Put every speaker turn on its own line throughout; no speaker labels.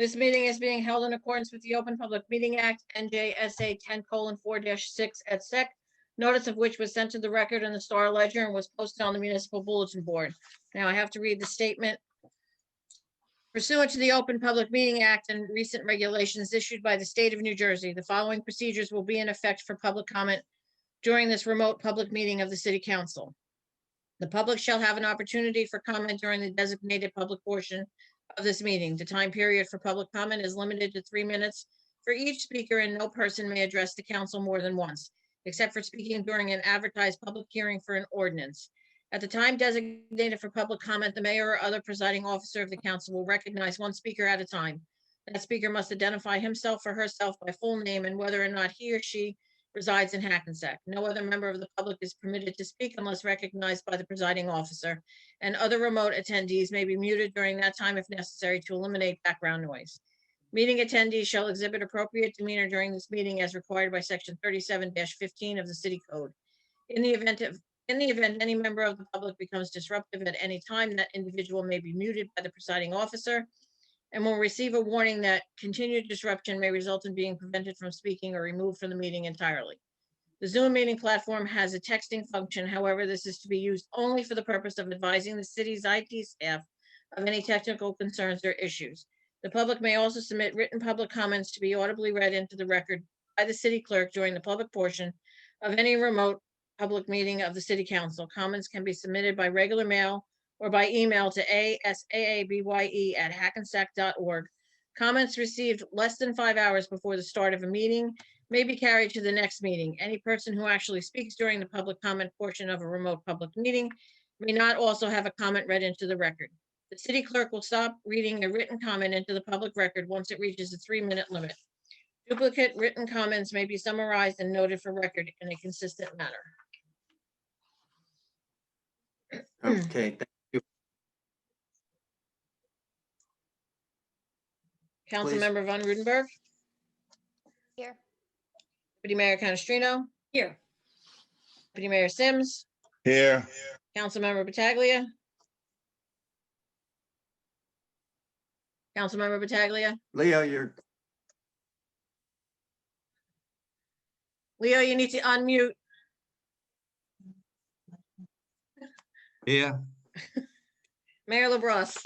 This meeting is being held in accordance with the Open Public Meeting Act, NJSA 10:4-6 et sec. Notice of which was sent to the record in the Star Ledger and was posted on the municipal bulletin board. Now I have to read the statement. Pursuant to the Open Public Meeting Act and recent regulations issued by the state of New Jersey, the following procedures will be in effect for public comment during this remote public meeting of the City Council. The public shall have an opportunity for comment during the designated public portion of this meeting. The time period for public comment is limited to 3 minutes for each speaker, and no person may address the council more than once, except for speaking during an advertised public hearing for an ordinance. At the time designated for public comment, the mayor or other presiding officer of the council will recognize one speaker at a time. That speaker must identify himself or herself by full name and whether or not he or she resides in Hackensack. No other member of the public is permitted to speak unless recognized by the presiding officer, and other remote attendees may be muted during that time if necessary to eliminate background noise. Meeting attendees shall exhibit appropriate demeanor during this meeting as required by section 37-15 of the city code. In the event any member of the public becomes disruptive at any time, that individual may be muted by the presiding officer and will receive a warning that continued disruption may result in being prevented from speaking or removed from the meeting entirely. The Zoom meeting platform has a texting function. However, this is to be used only for the purpose of advising the city's IT staff of any technical concerns or issues. The public may also submit written public comments to be audibly read into the record by the city clerk during the public portion of any remote public meeting of the City Council. Comments can be submitted by regular mail or by email to asaabye@hackensack.org. Comments received less than 5 hours before the start of a meeting may be carried to the next meeting. Any person who actually speaks during the public comment portion of a remote public meeting may not also have a comment read into the record. The city clerk will stop reading a written comment into the public record once it reaches the 3-minute limit. Duplicate written comments may be summarized and noted for record in a consistent manner.
Okay, thank you.
Councilmember Von Rudenberg.
Here.
Deputy Mayor Canestrino.
Here.
Deputy Mayor Sims.
Here.
Councilmember Battaglia. Councilmember Battaglia.
Leo,
You need to unmute.
Here.
Mayor LaBrosse.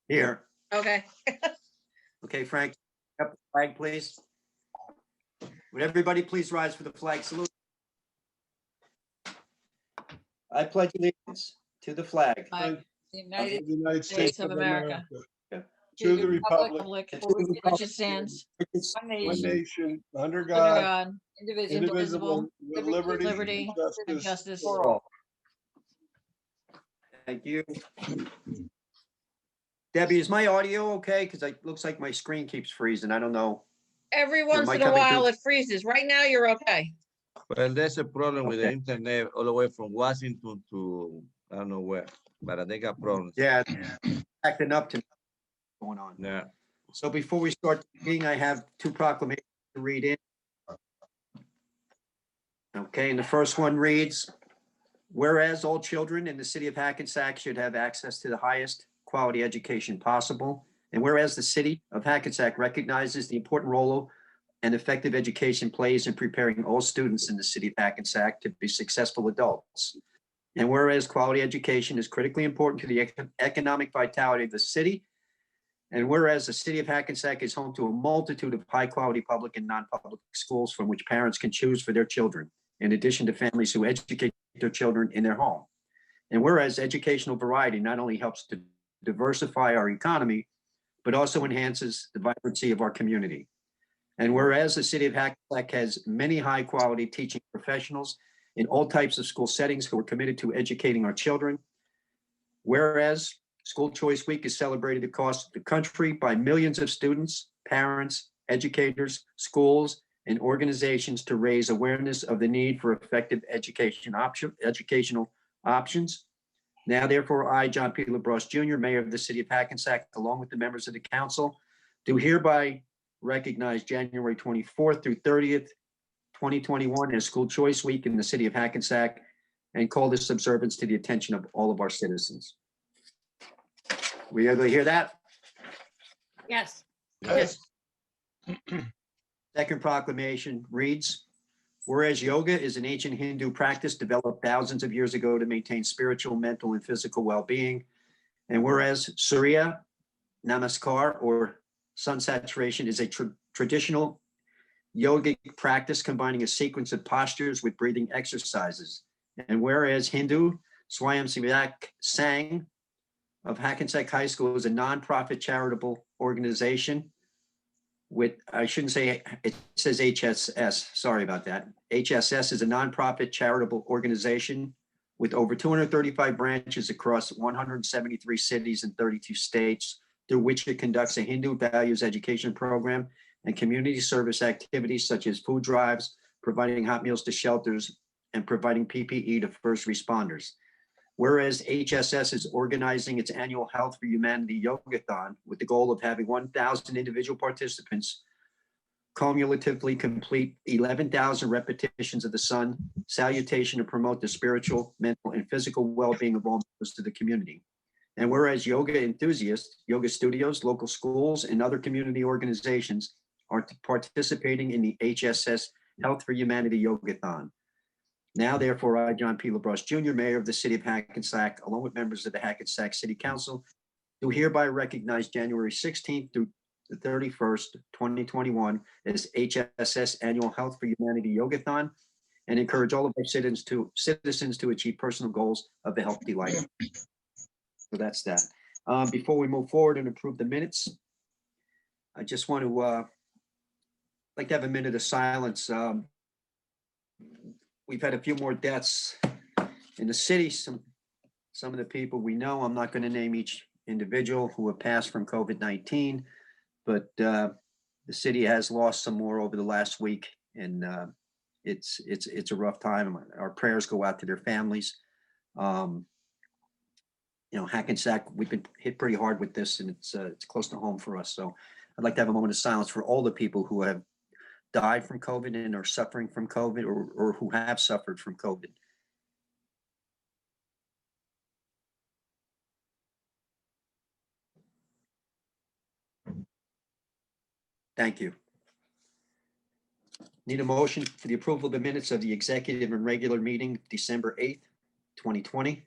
here.
Okay.
Okay, Frank, up the flag, please. Would everybody please rise for the flag salute? I pledge allegiance to the flag
The United
United
States of America.
To the republic,
for which it stands, one
one
nation,
nation, under
under
God,
God, indivisible,
with
liberty
liberty
and justice
for all.
Thank you. Debbie, is my audio okay? Because it looks like my screen keeps freezing. I don't know.
Every once
mic
in a
coming
while
through?
it freezes. Right now, you're okay.
Well, there's a problem with the
Okay.
internet all the way from Washington to I don't know where, but they got problems.
Yeah, it's acting up to me. Going on.
Yeah.
So before we start the meeting, I have 2 proclamations to read in. Okay, and the first one reads, whereas all children in the city of Hackensack should have access to the highest quality education possible, and whereas the city of Hackensack recognizes the important role and effective education plays in preparing all students in the city of Hackensack to be successful adults, and whereas quality education is critically important to the economic vitality of the city, and whereas the city of Hackensack is home to a multitude of high-quality public and non-public schools from which parents can choose for their children, in addition to families who educate their children in their home. And whereas educational variety not only helps to diversify our economy, but also enhances the vibrancy of our community. And whereas the city of Hackensack has many high-quality teaching professionals in all types of school settings who are committed to educating our children, whereas School Choice Week is celebrated across the country by millions of students, parents, educators, schools, and organizations to raise awareness of the need for effective educational options. Now, therefore, I, John P. LaBrosse Jr., Mayor of the City of Hackensack, along with the members of the council, do hereby recognize January 24th through 30th, 2021 as School Choice Week in the City of Hackensack, and call this observance to the attention of all of our citizens. We able to hear that?
Yes.
Yes.
Second proclamation reads, whereas yoga is an ancient Hindu practice developed thousands of years ago to maintain spiritual, mental, and physical well-being, and whereas Surya Namaskar or sun saturation is a traditional yogic practice combining a sequence of postures with breathing exercises, and whereas Hindu Swayamsevak Sangh of Hackensack High School is a nonprofit charitable organization with, I shouldn't say, it says HSS, sorry about that. HSS is a nonprofit charitable organization with over 235 branches across 173 cities and 32 states, through which it conducts a Hindu values education program and community service activities such as food drives, providing hot meals to shelters, and providing PPE to first responders. Whereas HSS is organizing its annual Health for Humanity Yogathon with the goal of having 1,000 individual participants cumulatively complete 11,000 repetitions of the sun salutation to promote the spiritual, mental, and physical well-being of all members of the community. And whereas yoga enthusiasts, yoga studios, local schools, and other community organizations are participating in the HSS Health for Humanity Yogathon. Now, therefore, I, John P. LaBrosse Jr., Mayor of the City of Hackensack, along with members of the Hackensack City Council, do hereby recognize January 16th through the 31st, 2021 as HSS Annual Health for Humanity Yogathon, and encourage all of our citizens to achieve personal goals of a healthy life. So that's that. Before we move forward and approve the minutes, I just want to like to have a minute of silence. We've had a few more deaths in the city. Some of the people we know, I'm not going to name each individual who have passed from COVID-19, but the city has lost some more over the last week, and it's a rough time. Our prayers go out to their families. Hackensack, we've been hit pretty hard with this, and it's close to home for us. So I'd like to have a moment of silence for all the people who have died from COVID and are suffering from COVID, or who have suffered from COVID. Thank you. Need a motion for the approval of the minutes of the executive and regular meeting, December 8th, 2020.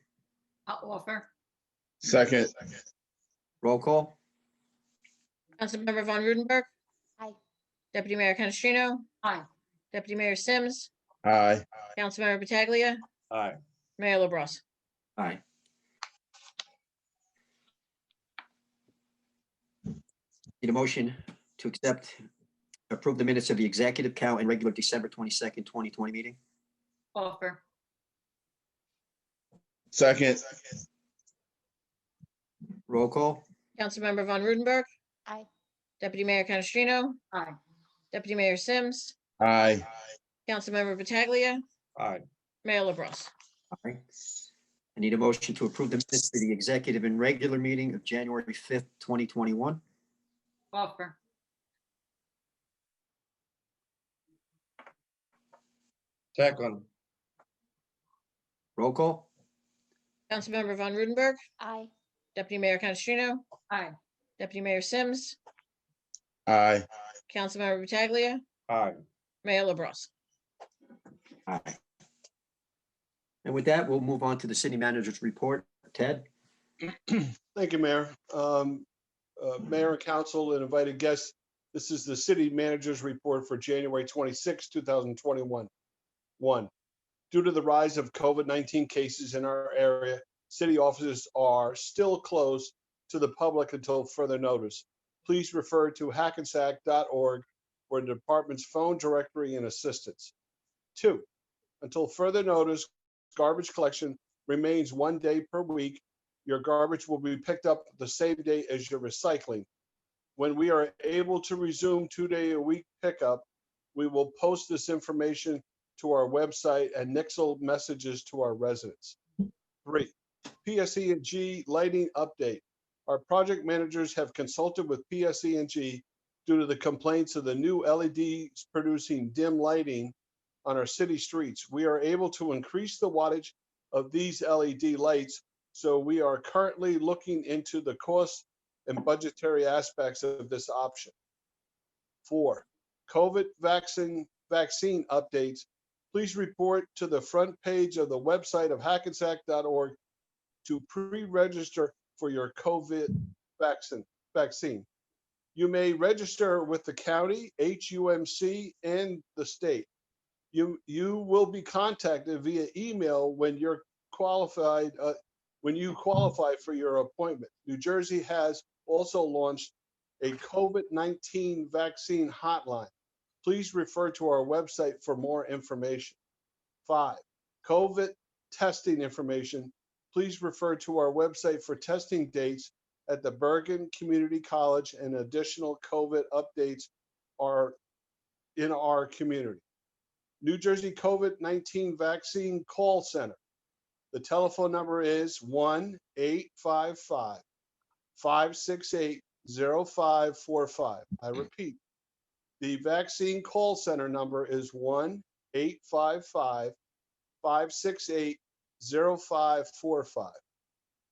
I'll offer.
Second.
Roll call.
Councilmember Von Rudenberg.
Aye.
Deputy Mayor Canestrino. Aye. Deputy Mayor Sims.
Aye.
Councilmember Pataglia.
Aye.
Mayor LaBrus.
Aye. Need a motion to approve the minutes of the executive count and regular December 22nd, 2020 meeting.
Offer.
Second.
Roll call.
Councilmember Von Rudenberg.
Aye.
Deputy Mayor Canestrino. Aye. Deputy Mayor Sims.
Aye.
Councilmember Pataglia.
Aye.
Mayor LaBrus.
Aye. I need a motion to approve the minutes for the executive and regular meeting of January 5th, 2021.
Offer.
Second.
Roll call.
Councilmember Von Rudenberg.
Aye.
Deputy Mayor Canestrino. Aye. Deputy Mayor Sims.
Aye.
Councilmember Pataglia.
Aye.
Mayor LaBrus.
Aye. And with that, we'll move on to the city manager's report. Ted?
Thank you, Mayor. Mayor and council and invited guests, this is the city manager's report for January 26, 2021. One, due to the rise of COVID-19 cases in our area, city offices are still closed to the public until further notice. Please refer to hackensack.org for the department's phone directory and assistance. Two, until further notice, garbage collection remains 1 day per week. Your garbage will be picked up the same day as your recycling. When we are able to resume 2-day-a-week pickup, we will post this information to our website and nixle messages to our residents. 3, PSE&G lighting update. Our project managers have consulted with PSE&G due to the complaints of the new LEDs producing dim lighting on our city streets. We are able to increase the wattage of these LED lights, so we are currently looking into the cost and budgetary aspects of this option. 4, COVID vaccine updates. Please report to the front page of the website of hackensack.org to pre-register for your COVID vaccine. You may register with the county, HUMC, and the state. You will be contacted via email when you qualify for your appointment. New Jersey has also launched a COVID-19 vaccine hotline. Please refer to our website for more information. 5, COVID testing information. Please refer to our website for testing dates at the Bergen Community College, and additional COVID updates are in our community. New Jersey COVID-19 Vaccine Call Center. The telephone number is 1-855-568-0545. I repeat, the vaccine call center number is 1-855-568-0545.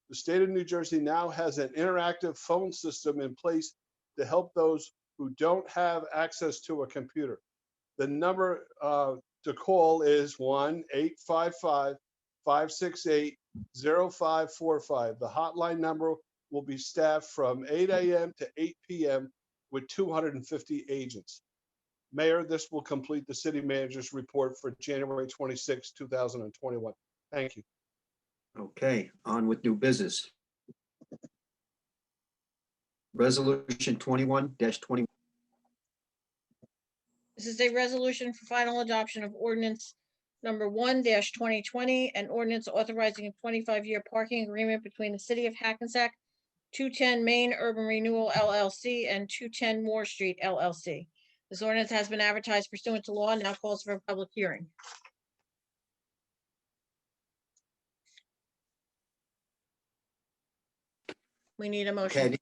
The state of New Jersey now has an interactive phone system in place to help those who don't have access to a computer. The number to call is 1-855-568-0545. The hotline number will be staffed from 8 a.m. to 8 p.m. with 250 agents. Mayor, this will complete the city manager's report for January 26, 2021. Thank you.
Okay, on with new business. Resolution 21-20.
This is a resolution for final adoption of ordinance number 1-2020, an ordinance authorizing a 25-year parking agreement between the city of Hackensack, 210 Main Urban Renewal LLC, and 210 Moore Street LLC. This ordinance has been advertised pursuant to law and now calls for a public hearing. We need a motion.
Okay,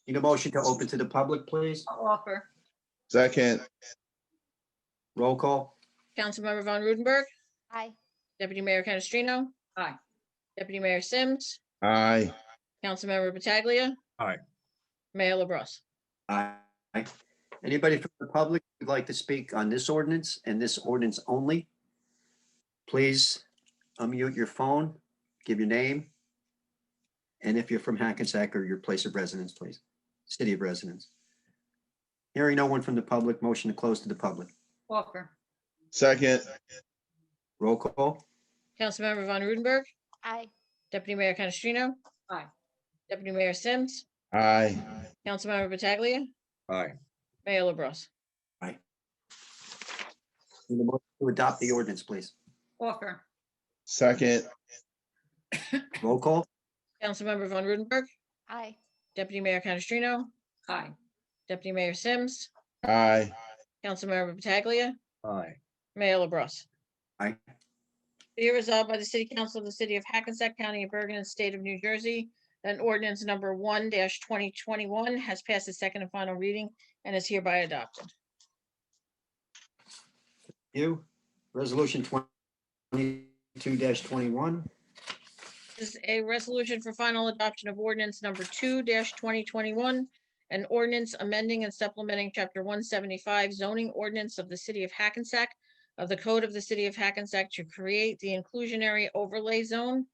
need a motion to open to the public, please?
I'll offer.
second,
Roll call?
Councilmember Von Rudenberg,
Aye.
Deputy Mayor Canestrino.
Aye.
Deputy Mayor Sims,
aye,
Councilmember Pataglia.
Aye.
Mayor LaBrus.
Aye. Anybody from the public who'd like to speak on this ordinance and this ordinance only? Please unmute your phone, give your name. And if you're from Hackensack or your place of residence, please, city of residence. Hearing no one from the public, motion to close to the public.
Offer.
second,
Roll call?
Councilmember Von Rudenberg,
Aye.
Deputy Mayor Canestrino.
Aye.
Deputy Mayor Sims,
aye,
Councilmember Pataglia.
Aye.
Mayor LaBrus.
Need a motion to adopt the ordinance, please.
Offer.
second,
Roll call?
Councilmember Von Rudenberg,
Aye.
Deputy Mayor Canestrino,
Aye.
Deputy Mayor Sims,
aye,
Councilmember Pataglia.
Aye.
Mayor LaBrus.
Aye.
Be it resolved by the City Council of the City of Hackensack County of Bergen and State of New Jersey that ordinance number 1-2021 has passed its second and final reading and is hereby adopted.
You, resolution 22-21.
This is a resolution for final adoption of ordinance number 2-2021, an ordinance amending and supplementing chapter 175 zoning ordinance of the City of Hackensack of the Code of the City of Hackensack to create the inclusionary overlay zone.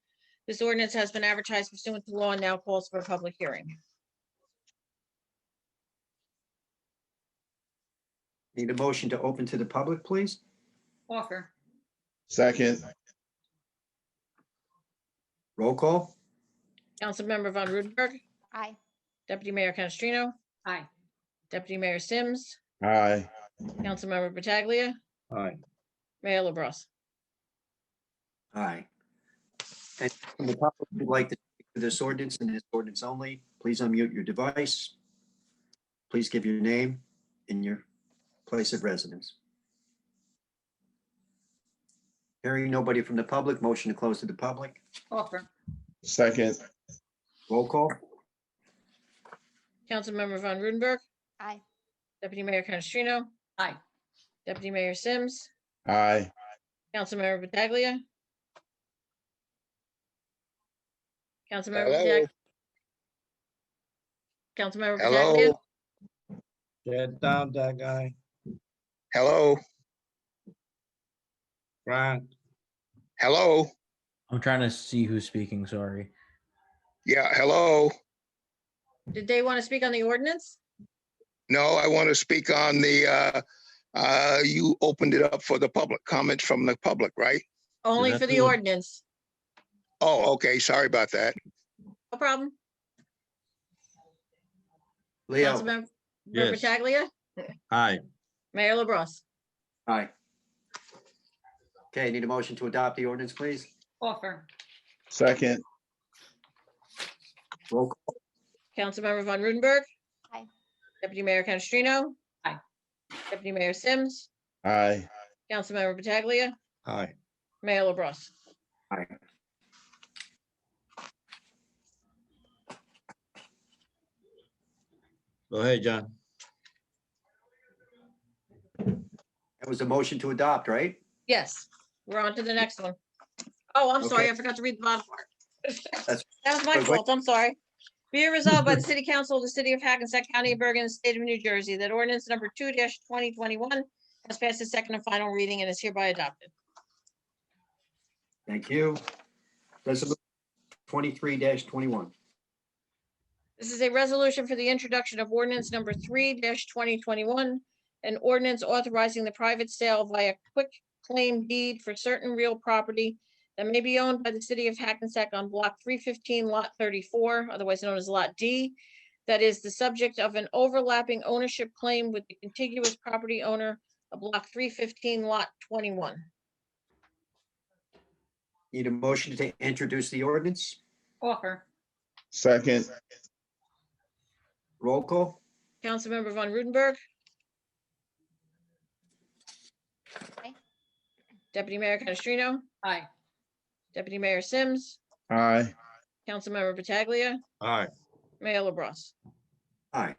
This ordinance has been advertised pursuant to law and now calls for a public hearing.
Need a motion to open to the public, please?
Offer.
second,
Roll call?
Councilmember Von Rudenberg,
Aye.
Deputy Mayor Canestrino,
Aye.
Deputy Mayor Sims,
aye,
Councilmember Pataglia,
Aye.
Mayor LaBrus.
Aye. And from the public who'd like to speak to this ordinance and this ordinance only, please unmute your device. Please give your name and your place of residence. Hearing nobody from the public, motion to close to the public.
Offer.
second,
Roll call?
Councilmember Von Rudenberg,
Aye.
Deputy Mayor Canestrino,
Aye.
Deputy Mayor Sims,
aye,
Councilmember Pataglia. Councilmember
Hello.
Pataglia. Councilmember Pataglia.
Hello,
Get down that guy,
hello,
Frank.
hello.
I'm trying to see who's speaking, sorry.
Yeah, hello.
Did they want to speak on the ordinance?
No, I want to speak on you opened it up for the public comments from the public, right?
Only
have
for the
to-
ordinance.
Oh, okay. Sorry about that.
No problem.
Leo,
Councilmember
Yes.
Pataglia,
Aye.
Mayor LaBrus.
aye. Okay, need a motion to adopt the ordinance, please?
Offer.
second,
Roll call.
Councilmember Von Rudenberg.
Aye.
Deputy Mayor Canestrino.
Aye.
Deputy Mayor Sims.
aye,
Councilmember Pataglia.
Aye.
Mayor LaBrus.
Aye.
Go ahead, John.
That was a motion to adopt, right?
Yes, we're on to the next one. Oh, I'm sorry,
Okay.
I forgot to read the bottom part.
That's-
That was my
but wait-
fault, I'm sorry. Be it resolved by the City Council of the City of Hackensack County of Bergen, State of New Jersey, that ordinance number 2-2021 has passed its second and final reading and is hereby adopted.
Thank you. Resolution 23-21.
This is a resolution for the introduction of ordinance number 3-2021, an ordinance authorizing the private sale via quick claim deed for certain real property that may be owned by the City of Hackensack on Block 315, Lot 34, otherwise known as Lot D, that is the subject of an overlapping ownership claim with the contiguous property owner of Block 315, Lot 21.
Need a motion to introduce the ordinance?
Offer.
second,
Roll call.
Councilmember Von Rudenberg.
Aye.
Deputy Mayor Canestrino.
Aye.
Deputy Mayor Sims.
aye,
Councilmember Pataglia.
Aye.
Mayor LaBrus.
Aye.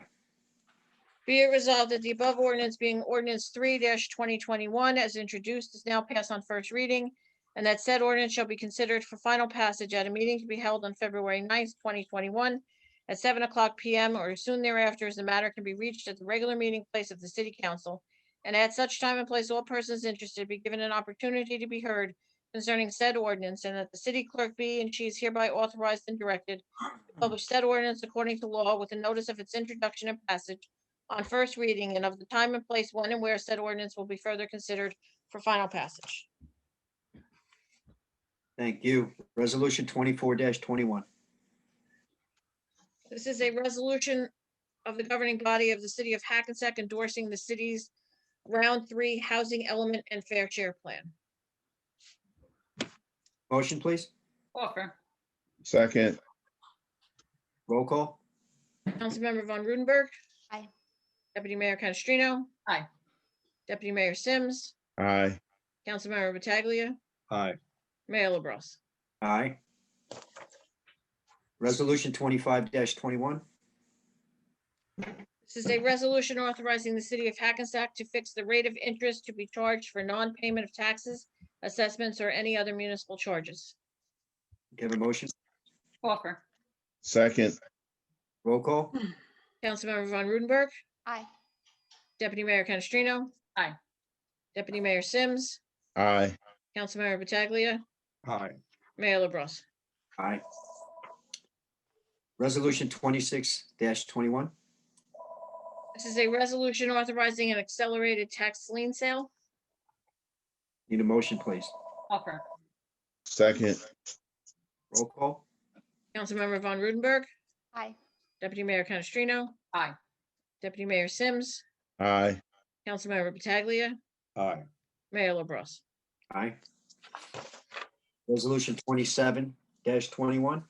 Be it resolved that the above ordinance being ordinance 3-2021 as introduced is now passed on first reading, and that said ordinance shall be considered for final passage at a meeting to be held on February 9th, 2021 at 7:00 PM or soon thereafter, as the matter can be reached at the regular meeting place of the City Council. And at such time and place, all persons interested be given an opportunity to be heard concerning said ordinance, and that the city clerk be and she is hereby authorized and directed to publish said ordinance according to law with a notice of its introduction and passage on first reading, and of the time and place when and where said ordinance will be further considered for final passage.
Thank you. Resolution 24-21.
This is a resolution of the governing body of the City of Hackensack endorsing the city's Round 3 Housing Element and Fair Share Plan.
Motion, please.
Offer.
second,
Roll call.
Councilmember Von Rudenberg.
Aye.
Deputy Mayor Canestrino.
Aye.
Deputy Mayor Sims.
aye,
Councilmember Pataglia.
Aye.
Mayor LaBrus.
Aye. Resolution 25-21.
This is a resolution authorizing the City of Hackensack to fix the rate of interest to be charged for non-payment of taxes, assessments, or any other municipal charges.
Give a motion.
Offer.
second,
Roll call.
Councilmember Von Rudenberg.
Aye.
Deputy Mayor Canestrino.
Aye.
Deputy Mayor Sims.
aye,
Councilmember Pataglia.
Aye.
Mayor LaBrus.
Aye. Resolution 26-21.
This is a resolution authorizing an accelerated tax lien sale.
Need a motion, please.
Offer.
second,
Roll call.
Councilmember Von Rudenberg.
Aye.
Deputy Mayor Canestrino.
Aye.
Deputy Mayor Sims.
aye,
Councilmember Pataglia.
Aye.
Mayor LaBrus.
Aye. Resolution 27-21.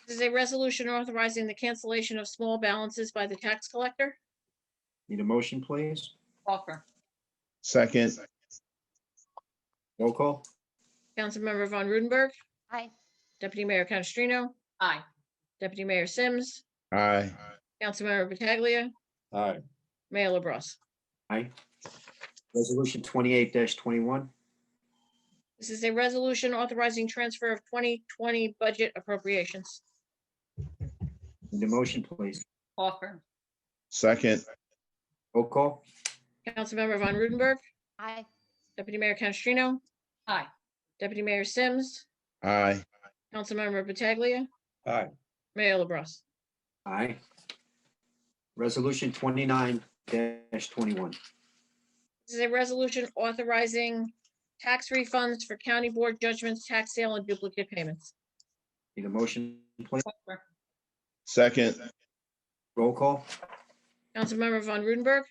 This is a resolution authorizing the cancellation of small balances by the tax collector.
Need a motion, please.
Offer.
second,
Roll call.
Councilmember Von Rudenberg.
Aye.
Deputy Mayor Canestrino.
Aye.
Deputy Mayor Sims.
aye,
Councilmember Pataglia.
Aye.
Mayor LaBrus.
Aye. Resolution 28-21.
This is a resolution authorizing transfer of 2020 budget appropriations.
Need a motion, please.
Offer.
second,
Roll call.
Councilmember Von Rudenberg,
Aye.
Deputy Mayor Canestrino,
Aye.
Deputy Mayor Sims,
aye,
Councilmember Pataglia,
Aye.
Mayor LaBrus.
Aye. Resolution 29-21.
This is a resolution authorizing tax refunds for county board judgments, tax sale, and duplicate payments.
Need a motion, please?
Offer.
second,
Roll call.
Councilmember Von Rudenberg,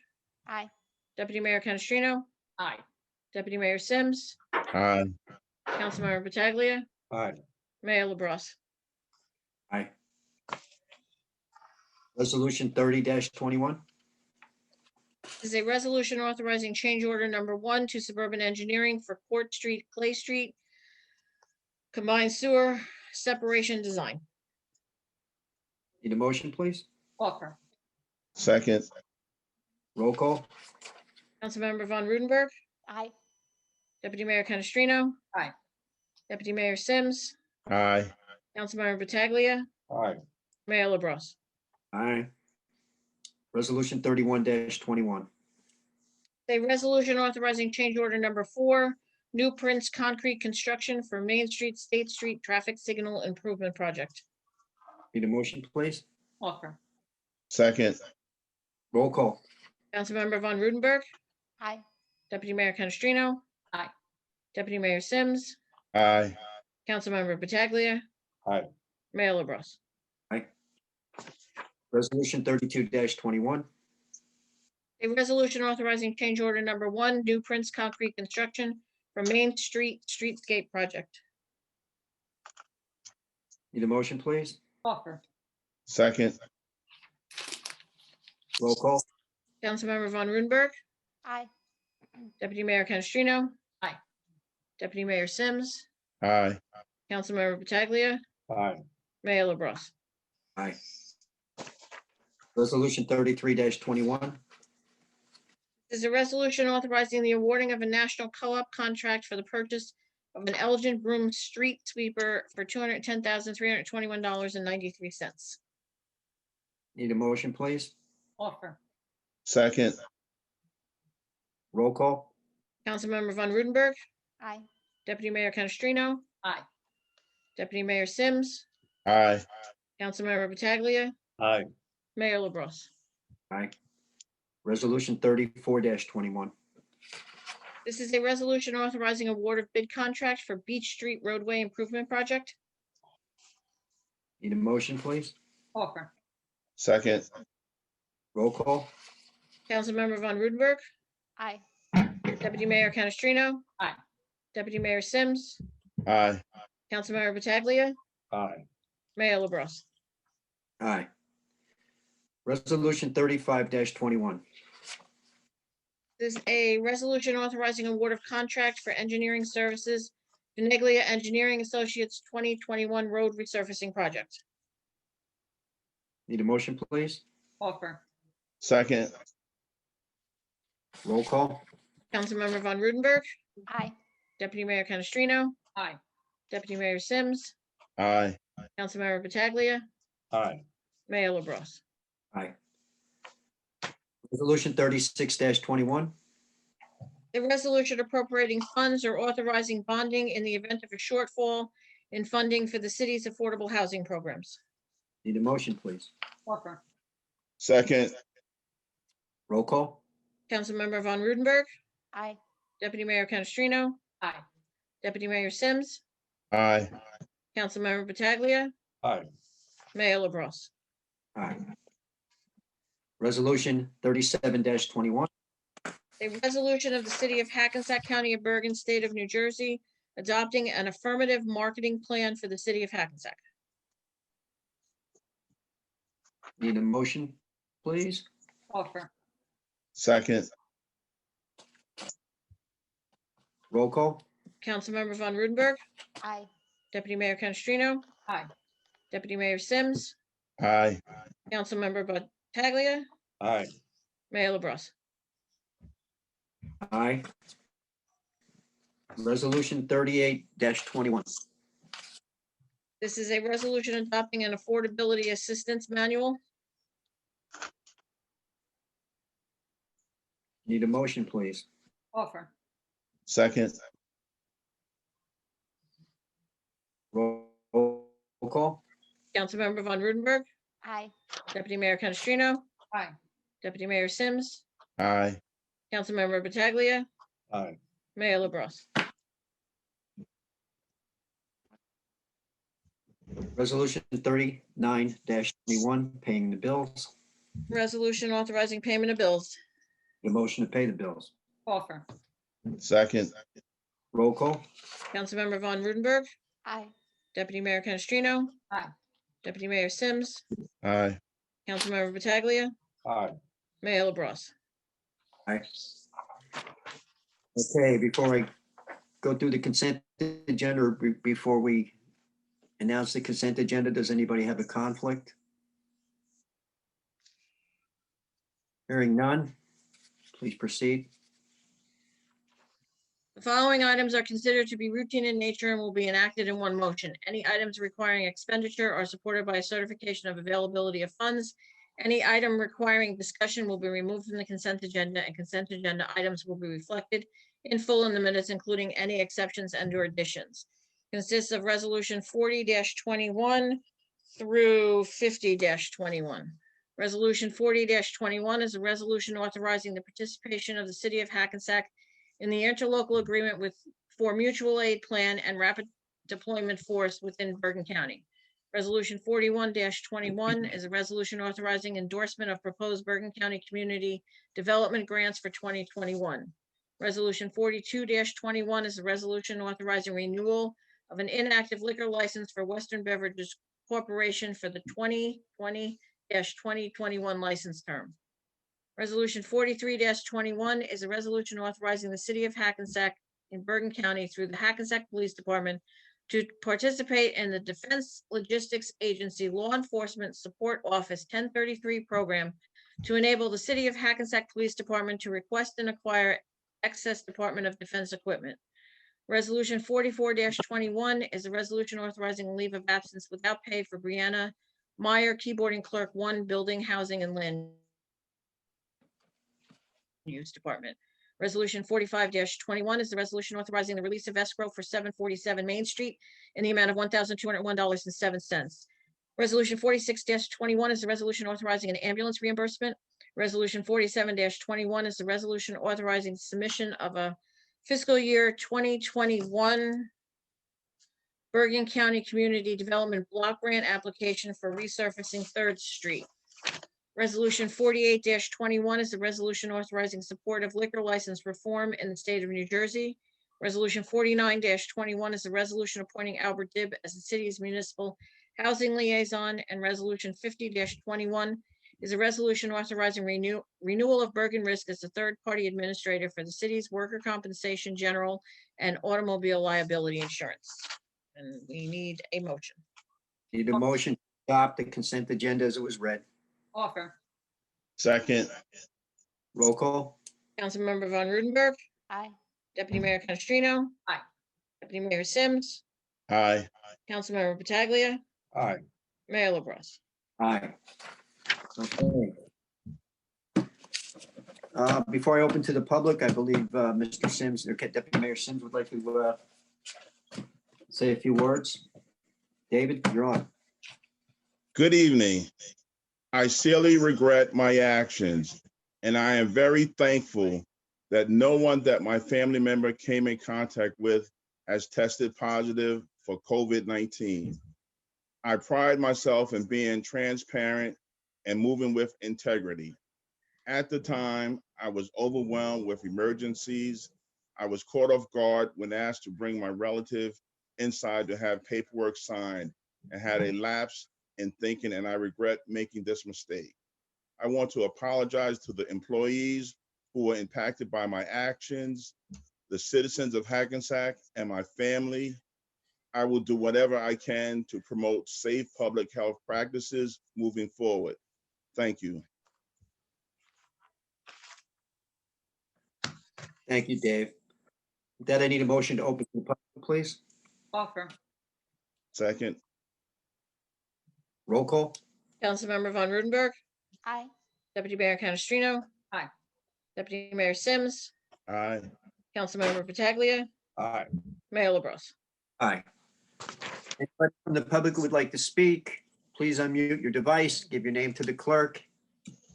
Aye.
Deputy Mayor Canestrino,
Aye.
Deputy Mayor Sims,
aye,
Councilmember Pataglia,
Aye.
Mayor LaBrus.
Aye. Resolution 30-21.
This is a resolution authorizing change order number 1 to Suburban Engineering for Court Street, Clay Street, combined sewer separation design.
Need a motion, please?
Offer.
second,
Roll call.
Councilmember Von Rudenberg,
Aye.
Deputy Mayor Canestrino.
Aye.
Deputy Mayor Sims,
aye,
Councilmember Pataglia,
Aye.
Mayor LaBrus.
Aye. Resolution 31-21.
A resolution authorizing change order number 4, New Prince Concrete Construction for Main Street, State Street Traffic Signal Improvement Project.
Need a motion, please?
Offer.
second,
Roll call.
Councilmember Von Rudenberg,
Aye.
Deputy Mayor Canestrino.
Aye.
Deputy Mayor Sims,
aye,
Councilmember Pataglia.
Aye.
Mayor LaBrus.
Aye. Resolution 32-21.
A resolution authorizing change order number 1, New Prince Concrete Construction for Main Street Streetscape Project.
Need a motion, please?
Offer.
second,
Roll call.
Councilmember Von Rudenberg,
Aye.
Deputy Mayor Canestrino.
Aye.
Deputy Mayor Sims,
aye,
Councilmember Pataglia,
Aye.
Mayor LaBrus.
Aye. Resolution 33-21.
This is a resolution authorizing the awarding of a national co-op contract for the purchase of an Elgin Broom Street Sweeper for $210,321.93.
Need a motion, please?
Offer.
second,
Roll call.
Councilmember Von Rudenberg,
Aye.
Deputy Mayor Canestrino,
Aye.
Deputy Mayor Sims,
aye,
Councilmember Pataglia,
Aye.
Mayor LaBrus.
Aye. Resolution 34-21.
This is a resolution authorizing award of bid contract for Beach Street roadway improvement project.
Need a motion, please?
Offer.
second,
Roll call.
Councilmember Von Rudenberg,
Aye.
Deputy Mayor Canestrino.
Aye.
Deputy Mayor Sims,
aye,
Councilmember Pataglia,
Aye.
Mayor LaBrus.
Aye. Resolution 35-21.
This is a resolution authorizing award of contract for engineering services to Neglia Engineering Associates 2021 road resurfacing project.
Need a motion, please?
Offer.
second,
Roll call.
Councilmember Von Rudenberg,
Aye.
Deputy Mayor Canestrino,
Aye.
Deputy Mayor Sims,
aye,
Councilmember Pataglia,
Aye.
Mayor LaBrus.
Aye. Resolution 36-21.
A resolution appropriating funds or authorizing bonding in the event of a shortfall in funding for the city's affordable housing programs.
Need a motion, please?
Offer.
second,
Roll call.
Councilmember Von Rudenberg,
Aye.
Deputy Mayor Canestrino,
Aye.
Deputy Mayor Sims,
aye,
Councilmember Pataglia,
Aye.
Mayor LaBrus.
Aye. Resolution 37-21.
A resolution of the city of Hackensack County of Bergen, state of New Jersey, adopting an affirmative marketing plan for the city of Hackensack.
Need a motion, please?
Offer.
second,
Roll call.
Councilmember Von Rudenberg,
Aye.
Deputy Mayor Canestrino,
Aye.
Deputy Mayor Sims,
aye,
Councilmember Pataglia,
Aye.
Mayor LaBrus.
Aye. Resolution 38-21.
This is a resolution adopting an affordability assistance manual.
Need a motion, please.
Offer.
second,
Roll call.
Councilmember Von Rudenberg,
Aye.
Deputy Mayor Canestrino,
Aye.
Deputy Mayor Sims,
aye,
Councilmember Pataglia,
Aye.
Mayor LaBrus.
Resolution 39-21, paying the bills.
Resolution authorizing payment of bills.
The motion to pay the bills.
Offer.
second,
Roll call.
Councilmember Von Rudenberg,
Aye.
Deputy Mayor Canestrino,
Aye.
Deputy Mayor Sims,
aye,
Councilmember Pataglia,
Aye.
Mayor LaBrus.
Aye. Okay, before I go through the consent agenda, or before we announce the consent agenda, does anybody have a conflict? Hearing none, please proceed.
The following items are considered to be routine in nature and will be enacted in one motion. Any items requiring expenditure are supported by a certification of availability of funds. Any item requiring discussion will be removed from the consent agenda, and consent agenda items will be reflected in full in the minutes, including any exceptions and/or additions. Consists of Resolution 40-21 through 50-21. Resolution 40-21 is a resolution authorizing the participation of the city of Hackensack in the interlocal agreement for mutual aid plan and rapid deployment force within Bergen County. Resolution 41-21 is a resolution authorizing endorsement of proposed Bergen County community development grants for 2021. Resolution 42-21 is a resolution authorizing renewal of an inactive liquor license for Western Beverages Corporation for the 2020-2021 license term. Resolution 43-21 is a resolution authorizing the city of Hackensack in Bergen County through the Hackensack Police Department to participate in the Defense Logistics Agency Law Enforcement Support Office 1033 program to enable the city of Hackensack Police Department to request and acquire excess Department of Defense equipment. Resolution 44-21 is a resolution authorizing a leave of absence without pay for Brianna Meyer, keyboarding clerk 1, Building, Housing, and Land Use Department. Resolution 45-21 is the resolution authorizing the release of escrow for 747 Main Street in the amount of $1,201.07. Resolution 46-21 is the resolution authorizing an ambulance reimbursement. Resolution 47-21 is the resolution authorizing submission of a fiscal year 2021 Bergen County Community Development Block Grant application for resurfacing 3rd Street. Resolution 48-21 is the resolution authorizing support of liquor license reform in the state of New Jersey. Resolution 49-21 is the resolution appointing Albert Dibb as the city's municipal housing liaison. And Resolution 50-21 is a resolution authorizing renewal of Bergen Risk as the third-party administrator for the city's worker compensation, general, and automobile liability insurance. And we need a motion.
Need a motion to adopt the consent agenda as it was read.
Offer.
second,
Roll call.
Councilmember Von Rudenberg,
Aye.
Deputy Mayor Canestrino.
Aye.
Deputy Mayor Sims,
aye,
Councilmember Pataglia,
Aye.
Mayor LaBrus.
Aye. Okay. Before I open to the public, I believe Mr. Sims, or Deputy Mayor Sims would like to say a few words. David, you're on.
good evening. I sincerely regret my actions, and I am very thankful that no one that my family member came in contact with has tested positive for COVID-19. I pride myself in being transparent and moving with integrity. At the time, I was overwhelmed with emergencies. I was caught off guard when asked to bring my relative inside to have paperwork signed and had a lapse in thinking, and I regret making this mistake. I want to apologize to the employees who were impacted by my actions, the citizens of Hackensack, and my family. I will do whatever I can to promote safe public health practices moving forward. Thank you.
Thank you, Dave. With that, I need a motion to open to the public, please.
Offer.
Second,
Roll call.
Councilmember Von Rudenberg,
Aye.
Deputy Mayor Canestrino.
Aye.
Deputy Mayor Sims,
Aye.
Councilmember Pataglia,
Aye.
Mayor LaBrus.
Aye. Anybody from the public who would like to speak, please unmute your device, give your name to the clerk.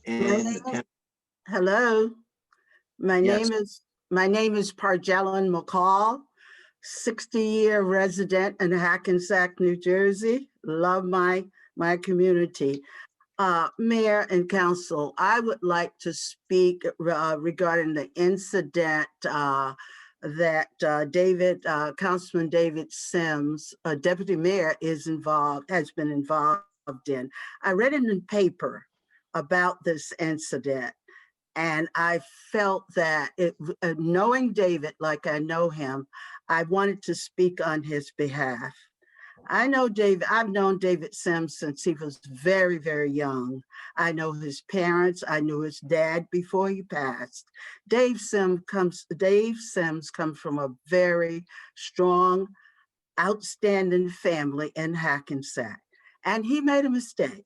And
Hello, my
Yes.
name is Parjellen McCall, 60-year resident in Hackensack, New Jersey. Love my community. Mayor and council, I would like to speak regarding the incident that Councilman David Sims, Deputy Mayor, has been involved in. I read in the paper about this incident, and I felt that knowing David like I know him, I wanted to speak on his behalf. I've known David Sims since he was very, very young. I know his parents. I knew his dad before he passed. Dave Sims comes from a very strong, outstanding family in Hackensack, and he made a mistake.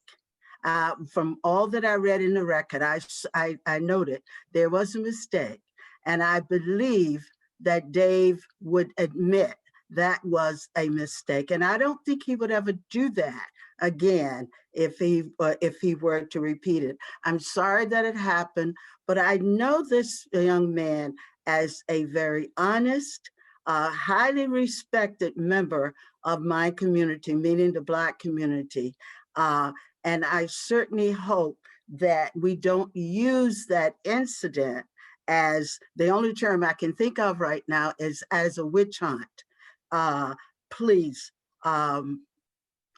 From all that I read in the record, I noted there was a mistake, and I believe that Dave would admit that was a mistake. And I don't think he would ever do that again if he were to repeat it. I'm sorry that it happened, but I know this young man as a very honest, highly respected member of my community, meaning the Black community. And I certainly hope that we don't use that incident as the only term I can think of right now is as a witch hunt. Please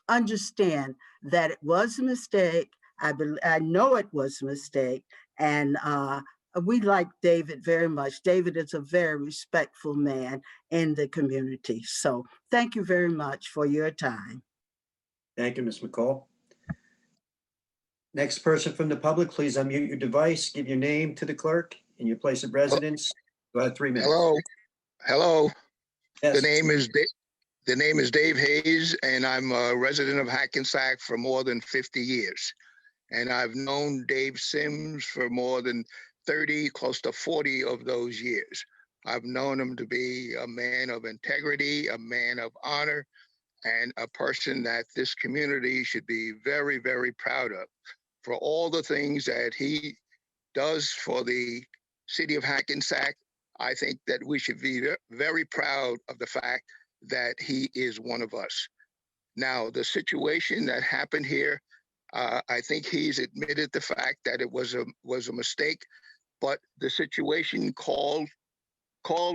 understand that it was a mistake. I know it was a mistake, and we like David very much. David is a very respectful man in the community. So thank you very much for your time.
Thank you, Ms. McCall. Next person from the public, please unmute your device, give your name to the clerk and your place of residence. Go ahead, 3 minutes.
Hello.
Yes.
The name is Dave Hayes, and I'm a resident of Hackensack for more than 50 years. And I've known Dave Sims for more than 30, close to 40 of those years. I've known him to be a man of integrity, a man of honor, and a person that this community should be very, very proud of for all the things that he does for the city of Hackensack. I think that we should be very proud of the fact that he is one of us. Now, the situation that happened here, I think he's admitted the fact that it was a mistake, but the situation called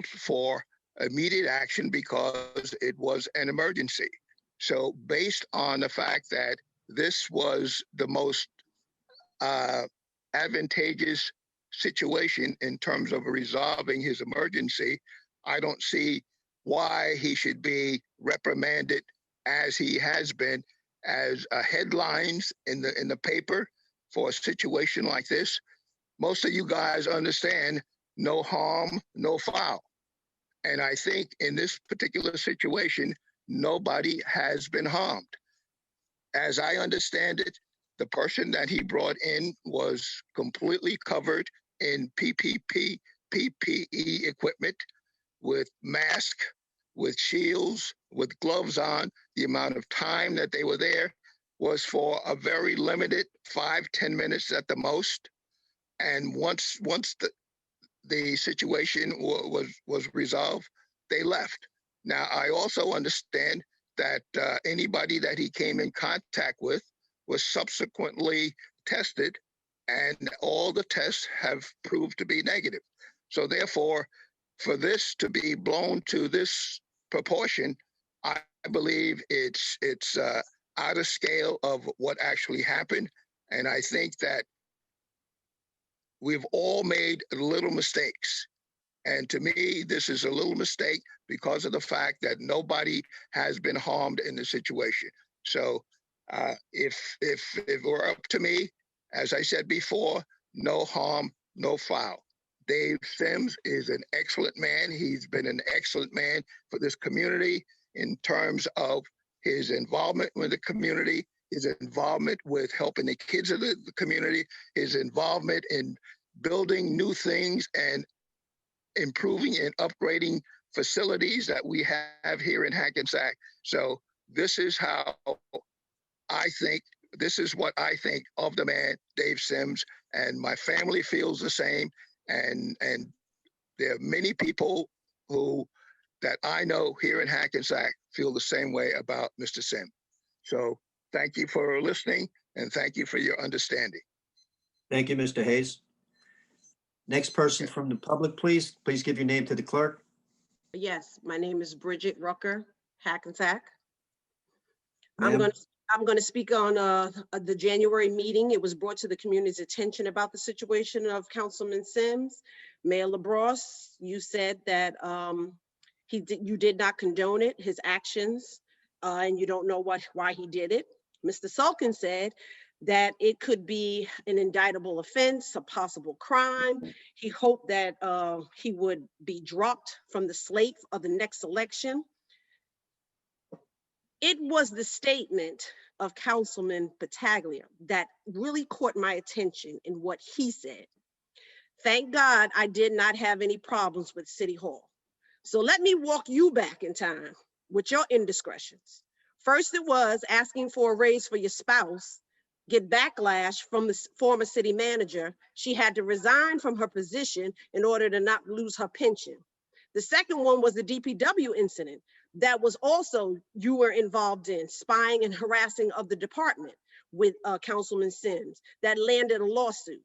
for immediate action because it was an emergency. So based on the fact that this was the most advantageous situation in terms of resolving his emergency, I don't see why he should be reprimanded as he has been as headlines in the paper for a situation like this. Most of you guys understand no harm, no foul. And I think in this particular situation, nobody has been harmed. As I understand it, the person that he brought in was completely covered in PPE equipment, with masks, with shields, with gloves on. The amount of time that they were there was for a very limited 5-10 minutes at the most. And once the situation was resolved, they left. Now, I also understand that anybody that he came in contact with was subsequently tested, and all the tests have proved to be negative. So therefore, for this to be blown to this proportion, I believe it's out of scale of what actually happened. And I think that we've all made little mistakes. And to me, this is a little mistake because of the fact that nobody has been harmed in the situation. So if it were up to me, as I said before, no harm, no foul. Dave Sims is an excellent man. He's been an excellent man for this community in terms of his involvement with the community, his involvement with helping the kids of the community, his involvement in building new things and improving and upgrading facilities that we have here in Hackensack. So this is how this is what I think of the man, Dave Sims, and my family feels the same. And there are many people that I know here in Hackensack feel the same way about Mr. Sims. So thank you for listening and thank you for your understanding.
Thank you, Mr. Hayes. Next person from the public, please. Please give your name to the clerk.
Yes, my name is Bridget Rucker, Hackensack.
Ma'am.
I'm going to speak on the January meeting. It was brought to the community's attention about the situation of Councilman Sims. Mayor LaBrosse, you said that you did not condone it, his actions, and you don't know why he did it. Mr. Sulkin said that it could be an indictable offense, a possible crime. He hoped that he would be dropped from the slate of the next election. It was the statement of Councilman Battaglia that really caught my attention in what he said. Thank God I did not have any problems with City Hall. So let me walk you back in time with your indiscretions. First, it was asking for a raise for your spouse, get backlash from the former city manager. She had to resign from her position in order to not lose her pension. The second one was the DPW incident that was also you were involved in, spying and harassing of the department with Councilman Sims that landed a lawsuit.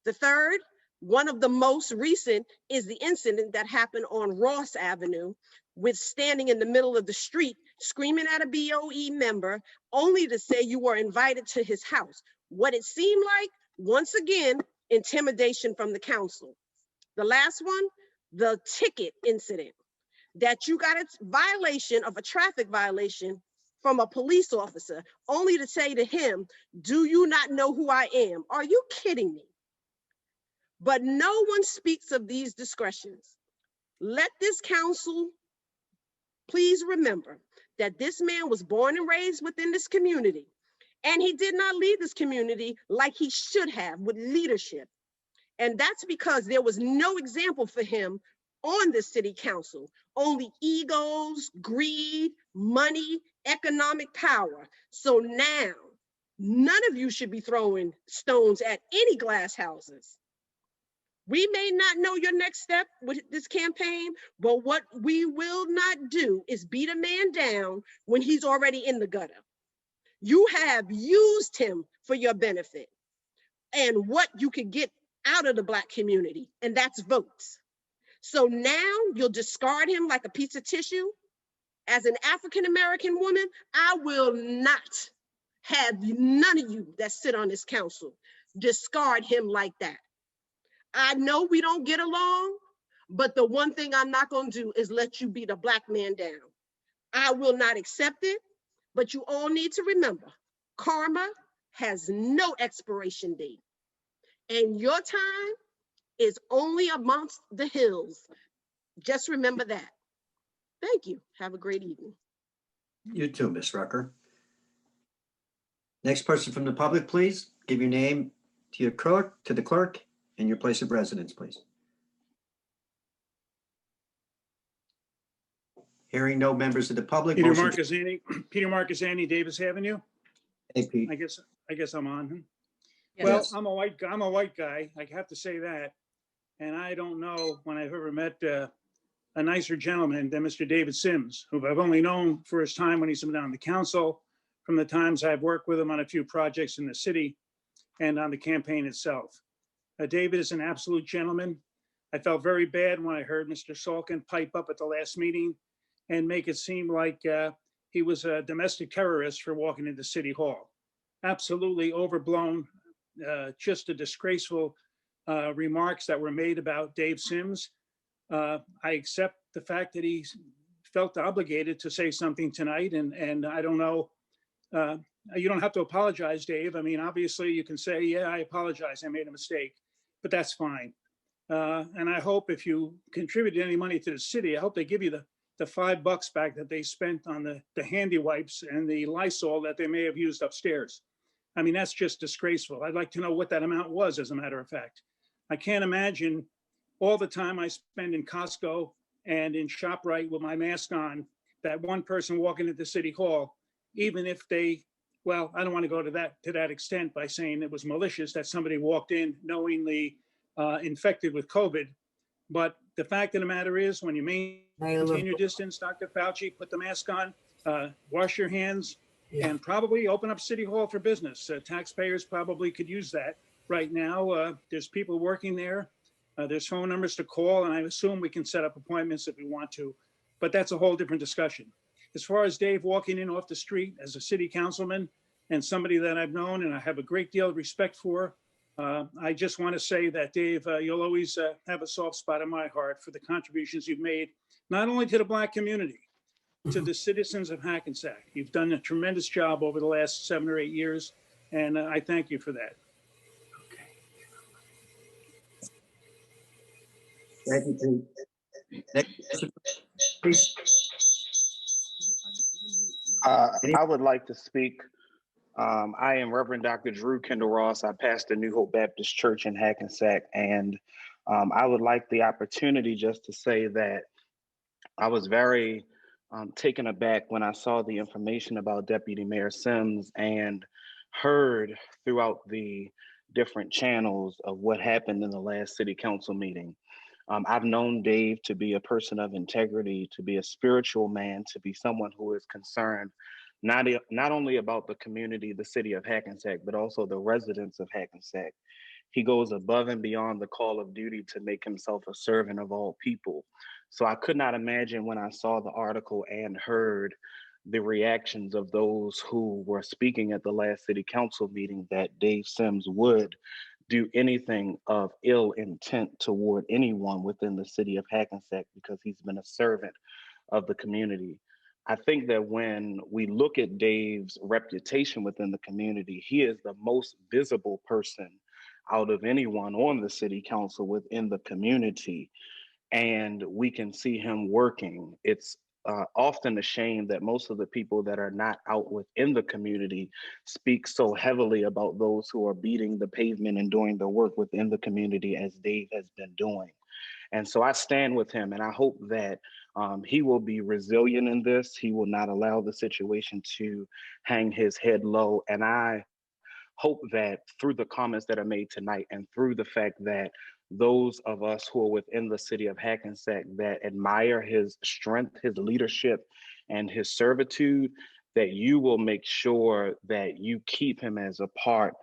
The third, one of the most recent, is the incident that happened on Ross Avenue with standing in the middle of the street, screaming at a BOE member, only to say you were invited to his house. What it seemed like, once again, intimidation from the council. The last one, the ticket incident, that you got a violation of a traffic violation from a police officer, only to say to him, do you not know who I am? Are you kidding me? But no one speaks of these discretions. Let this council please remember that this man was born and raised within this community, and he did not lead this community like he should have with leadership. And that's because there was no example for him on the city council, only egos, greed, money, economic power. So now, none of you should be throwing stones at any glass houses. We may not know your next step with this campaign, but what we will not do is beat a man down when he's already in the gutter. You have used him for your benefit and what you could get out of the Black community, and that's votes. So now you'll discard him like a piece of tissue. As an African-American woman, I will not have none of you that sit on this council discard him like that. I know we don't get along, but the one thing I'm not going to do is let you beat a Black man down. I will not accept it, but you all need to remember, karma has no expiration date, and your time is only amongst the hills. Just remember that. Thank you. Have a great evening.
You too, Ms. Rucker. Next person from the public, please. Give your name to the clerk and your place of residence, please. Hearing no members of the public.
Peter
motion-
Marcassani, Davis Avenue.
Hey, Pete.
I guess I'm on.
Yes.
Well, I'm a white guy. I have to say that. And I don't know when I've ever met a nicer gentleman than Mr. David Sims, who I've only known for his time when he's been on the council, from the times I've worked with him on a few projects in the city and on the campaign itself. David is an absolute gentleman. I felt very bad when I heard Mr. Salkin pipe up at the last meeting and make it seem like he was a domestic terrorist for walking into City Hall. Absolutely overblown, just a disgraceful remarks that were made about Dave Sims. I accept the fact that he felt obligated to say something tonight, and I don't know, you don't have to apologize, Dave. I mean, obviously you can say, yeah, I apologize, I made a mistake, but that's fine. And I hope if you contributed any money to the city, I hope they give you the $5 back that they spent on the handy wipes and the Lysol that they may have used upstairs. I mean, that's just disgraceful. I'd like to know what that amount was, as a matter of fact. I can't imagine all the time I spend in Costco and in ShopRite with my mask on, that one person walking into City Hall, even if they, well, I don't want to go to that extent by saying it was malicious, that somebody walked in knowingly infected with COVID. But the fact of the matter is, when you maintain your distance, Dr. Fauci, put the mask on, wash your hands, and probably open up City Hall for business. Taxpayers probably could use that right now. There's people working there. There's phone numbers to call, and I assume we can set up appointments if we want to, but that's a whole different discussion. As far as Dave walking in off the street as a city councilman and somebody that I've known and I have a great deal of respect for, I just want to say that, Dave, you'll always have a soft spot in my heart for the contributions you've made, not only to the Black community, to the citizens of Hackensack. You've done a tremendous job over the last 7 or 8 years, and I thank you for that.
Thank you, Pete. Next person, please.
I would like to speak. I am Reverend Dr. Drew Kendall Ross. I pastor New Hope Baptist Church in Hackensack, and I would like the opportunity just to say that I was very taken aback when I saw the information about Deputy Mayor Sims and heard throughout the different channels of what happened in the last city council meeting. I've known Dave to be a person of integrity, to be a spiritual man, to be someone who is concerned not only about the community, the city of Hackensack, but also the residents of Hackensack. He goes above and beyond the call of duty to make himself a servant of all people. So I could not imagine when I saw the article and heard the reactions of those who were speaking at the last city council meeting that Dave Sims would do anything of ill intent toward anyone within the city of Hackensack, because he's been a servant of the community. I think that when we look at Dave's reputation within the community, he is the most visible person out of anyone on the city council within the community. And we can see him working. It's often a shame that most of the people that are not out within the community speak so heavily about those who are beating the pavement and doing the work within the community as Dave has been doing. And so I stand with him, and I hope that he will be resilient in this. He will not allow the situation to hang his head low. And I hope that through the comments that are made tonight and through the fact that those of us who are within the city of Hackensack that admire his strength, his leadership, and his servitude, that you will make sure that you keep him as a part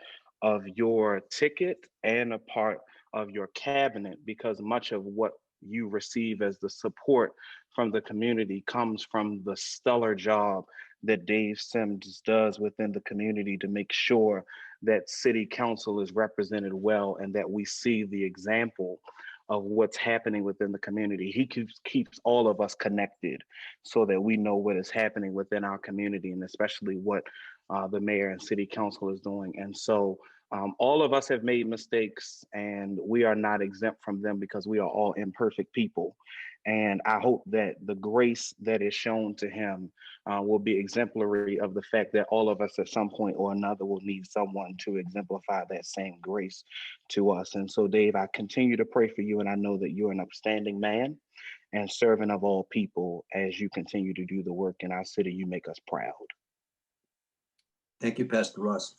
of your ticket and a part of your cabinet, because much of what you receive as the support from the community comes from the stellar job that Dave Sims does within the community to make sure that city council is represented well and that we see the example of what's happening within the community. He keeps all of us connected so that we know what is happening within our community, and especially what the mayor and city council is doing. And so all of us have made mistakes, and we are not exempt from them because we are all imperfect people. And I hope that the grace that is shown to him will be exemplary of the fact that all of us at some point or another will need someone to exemplify that same grace to us. And so, Dave, I continue to pray for you, and I know that you're an upstanding man and servant of all people as you continue to do the work in our city. You make us proud.
Thank you, Pastor Ross.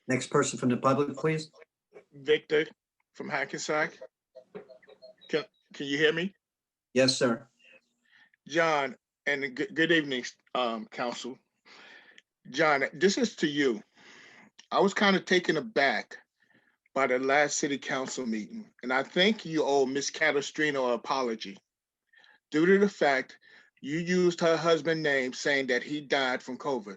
Next person from the public, please.
Victor from Hackensack. Can you hear me?
Yes, sir.
John, and good evening, Council. John, this is to you. I was kind of taken aback by the last city council meeting, and I think you owe Miss Catastrino an apology due to the fact you used her husband's name saying that he died from COVID.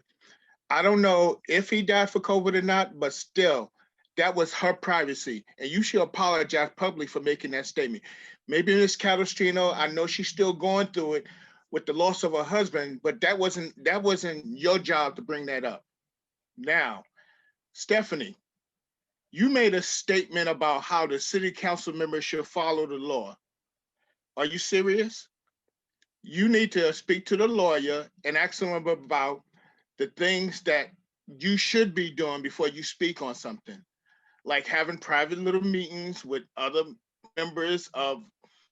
I don't know if he died for COVID or not, but still, that was her privacy, and you should apologize publicly for making that statement. Maybe Ms. Catastrino, I know she's still going through it with the loss of her husband, but that wasn't your job to bring that up. Now, Stephanie, you made a statement about how the city council members should follow the law. Are you serious? You need to speak to the lawyer and ask him about the things that you should be doing before you speak on something. like having private little meetings with other members of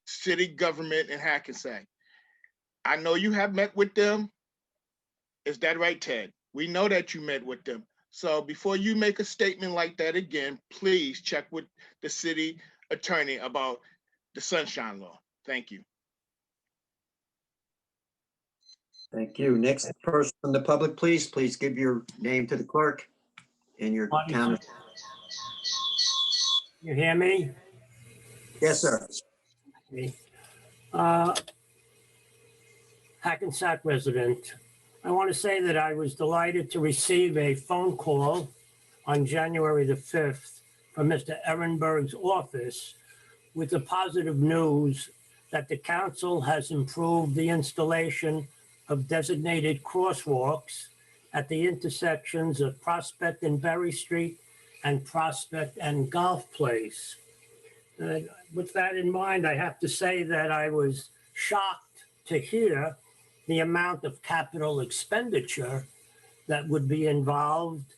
city government in Hackensack. I know you have met with them. Is that right, Ted? We know that you met with them. So before you make a statement like that again, please check with the city attorney about the sunshine law. Thank you.
Thank you. Next person from the public, please give your name to the clerk and your town.
You hear me?
Yes, sir.
Me. Hackensack resident. I want to say that I was delighted to receive a phone call on January the 5th from Mr. Ehrenberg's office with the positive news that the council has improved the installation of designated crosswalks at the intersections of Prospect and Berry Street and Prospect and Golf Place. With that in mind, I have to say that I was shocked to hear the amount of capital expenditure that would be involved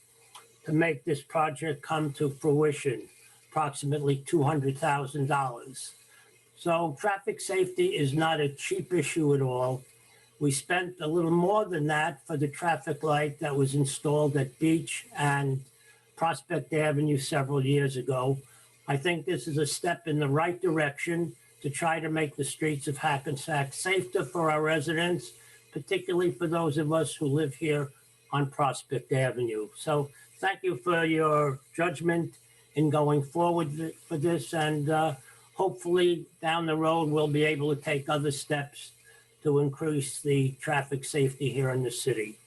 to make this project come to fruition, approximately $200,000. So traffic safety is not a cheap issue at all. We spent a little more than that for the traffic light that was installed at Beach and Prospect Avenue several years ago. I think this is a step in the right direction to try to make the streets of Hackensack safer for our residents, particularly for those of us who live here on Prospect Avenue. So thank you for your judgment in going forward for this, and hopefully down the road we'll be able to take other steps to increase the traffic safety here in the city.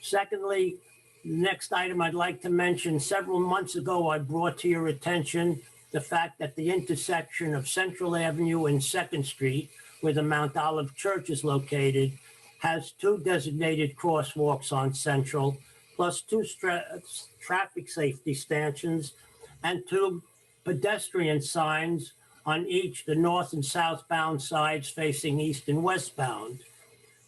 Secondly, next item I'd like to mention, several months ago, I brought to your attention the fact that the intersection of Central Avenue and 2nd Street, where the Mount Olive Church is located, has 2 designated crosswalks on Central, plus 2 traffic safety stanchions and 2 pedestrian signs on each the north and southbound sides facing east and westbound.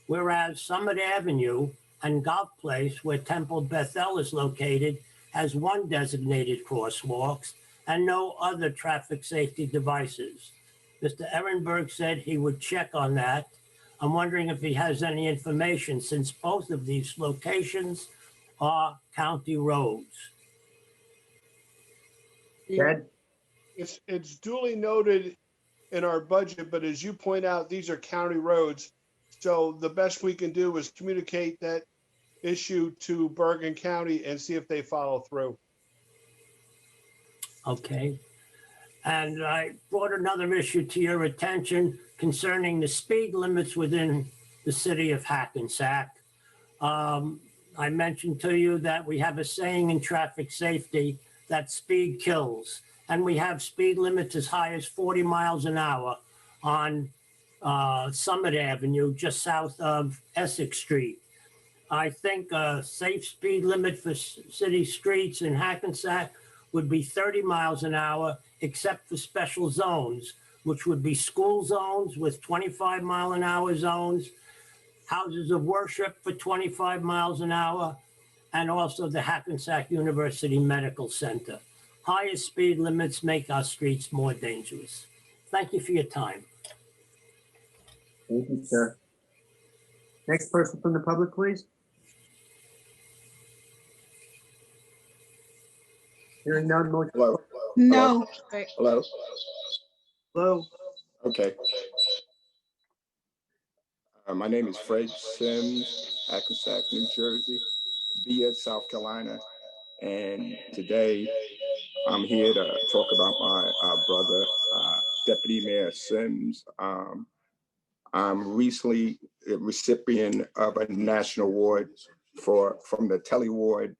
Whereas Summit Avenue and Golf Place, where Temple Bethel is located, has 1 designated crosswalks and no other traffic safety devices. Mr. Ehrenberg said he would check on that. I'm wondering if he has any information, since both of these locations are county roads.
Ted?
It's duly noted in our budget, but as you point out, these are county roads. So the best we can do is communicate that issue to Bergen County and see if they follow through.
Okay. And I brought another issue to your attention concerning the speed limits within the city of Hackensack. I mentioned to you that we have a saying in traffic safety that speed kills. And we have speed limits as high as 40 miles an hour on Summit Avenue, just south of Essex Street. I think a safe speed limit for city streets in Hackensack would be 30 miles an hour, except for special zones, which would be school zones with 25-mile-an-hour zones, houses of worship for 25 miles an hour, and also the Hackensack University Medical Center. Higher speed limits make our streets more dangerous. Thank you for your time.
Thank you, sir. Next person from the public, please. Hearing none, motion.
Hello.
No. Wait.
Hello.
Hello.
Okay. My name is Fred Sims, Hackensack, New Jersey, via South Carolina, and today I'm here to talk about my brother, Deputy Mayor Sims. I'm recently a recipient of a national award from the Telly Award.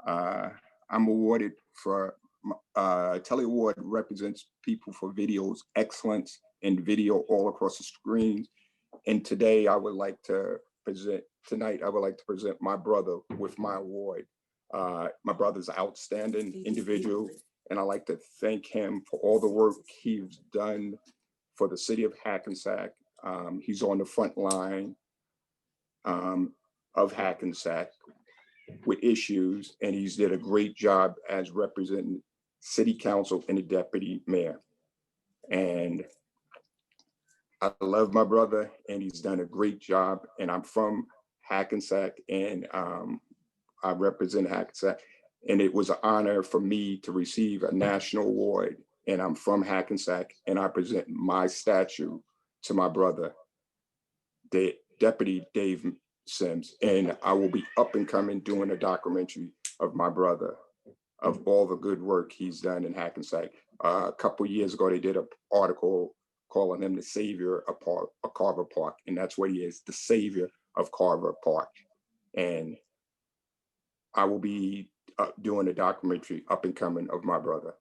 I'm awarded for Telly Award represents people for videos excellence in video all across the screen. And today I would like to present my brother with my award. My brother's an outstanding individual, and I'd like to thank him for all the work he's done for the city of Hackensack. He's on the front line of Hackensack with issues, and he's did a great job as representing city council and the deputy mayor. And I love my brother and he's done a great job. And I'm from Hackensack and I represent Hackensack. And it was an honor for me to receive a national award. And I'm from Hackensack and I present my statue to my brother, Deputy Dave Sims. And I will be up and coming doing a documentary of my brother, of all the good work he's done in Hackensack. A couple years ago, they did an article calling him the savior of Carver Park. And that's what he is, the savior of Carver Park. And I will be doing a documentary up and coming of my brother.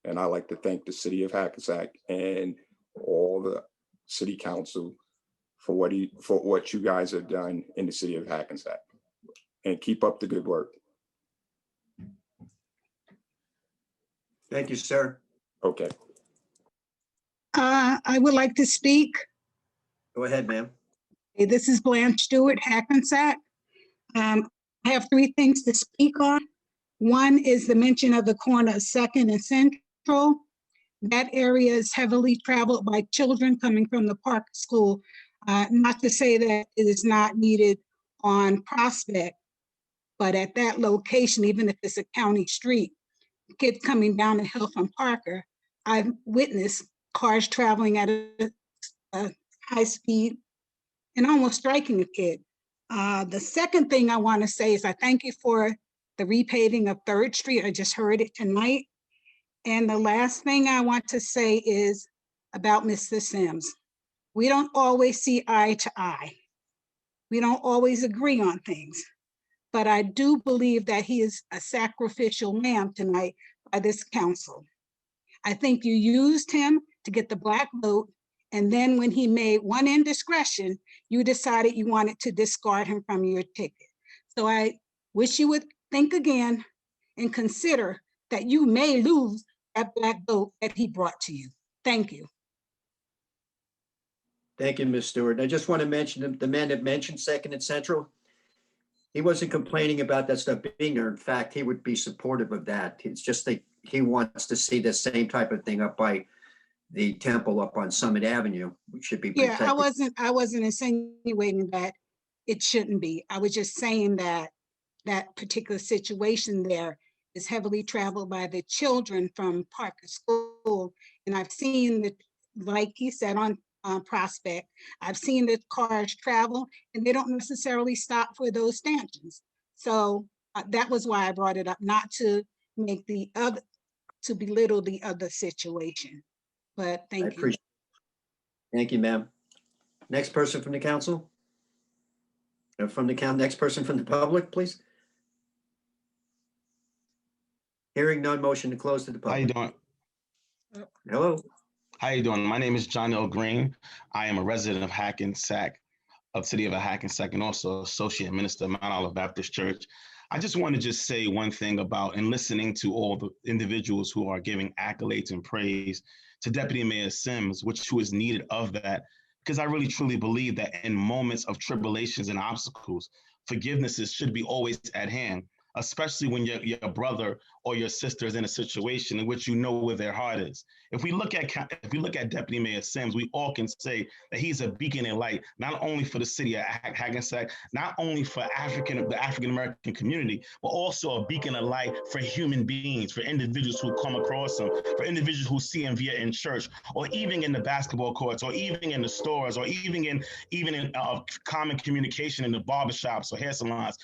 And I like to thank the city of Hackensack and all the city council for what you guys have done in the city of Hackensack. And keep up the good work.
Thank you, sir.
Okay.
I would like to speak.
Go ahead, ma'am.
This is Blanche Stewart, Hackensack. I have 3 things to speak on. One is the mention of the corner of 2nd and Central. That area is heavily traveled by children coming from the Park School. Not to say that it is not needed on Prospect, but at that location, even if it's a county street, kids coming down the hill from Parker, I've witnessed cars traveling at a high speed and almost striking a kid. The second thing I want to say is I thank you for the repaving of 3rd Street. I just heard it tonight. And the last thing I want to say is about Mr. Sims. We don't always see eye to eye. We don't always agree on things. But I do believe that he is a sacrificial lamb tonight by this council. I think you used him to get the black vote. And then when he made one indiscretion, you decided you wanted to discard him from your ticket. So I wish you would think again and consider that you may lose that black vote that he brought to you. Thank you.
Thank you, Ms. Stewart. I just want to mention the man that mentioned 2nd and Central. He wasn't complaining about that stuff being there. In fact, he would be supportive of that. It's just that he wants to see the same type of thing up by the temple up on Summit Avenue, which should be protected.
Yeah, I wasn't insinuating that it shouldn't be. I was just saying that that particular situation there is heavily traveled by the children from Parker School. And I've seen that, like he said, on Prospect, I've seen the cars travel and they don't necessarily stop for those stanchions. So that was why I brought it up, not to make the other, to belittle the other situation. But thank you.
Thank you, ma'am. Next person from the council? Next person from the public, please. Hearing none, motion to close to the public.
How you doing?
Hello.
How you doing? My name is John L. Green. I am a resident of Hackensack, of City of Hackensack, and also Associate Minister of Mount Olive Baptist Church. I just want to just say one thing about, and listening to all the individuals who are giving accolades and praise to Deputy Mayor Sims, who is needed of that, because I really truly believe that in moments of tribulations and obstacles, forgiveness should be always at hand, especially when your brother or your sister is in a situation in which you know where their heart is. If we look at Deputy Mayor Sims, we all can say that he's a beacon and light, not only for the city of Hackensack, not only for the African-American community, but also a beacon of light for human beings, for individuals who come across him, for individuals who see him via in church, or even in the basketball courts, or even in the stores, or even in common communication in the barbershops or hair salons.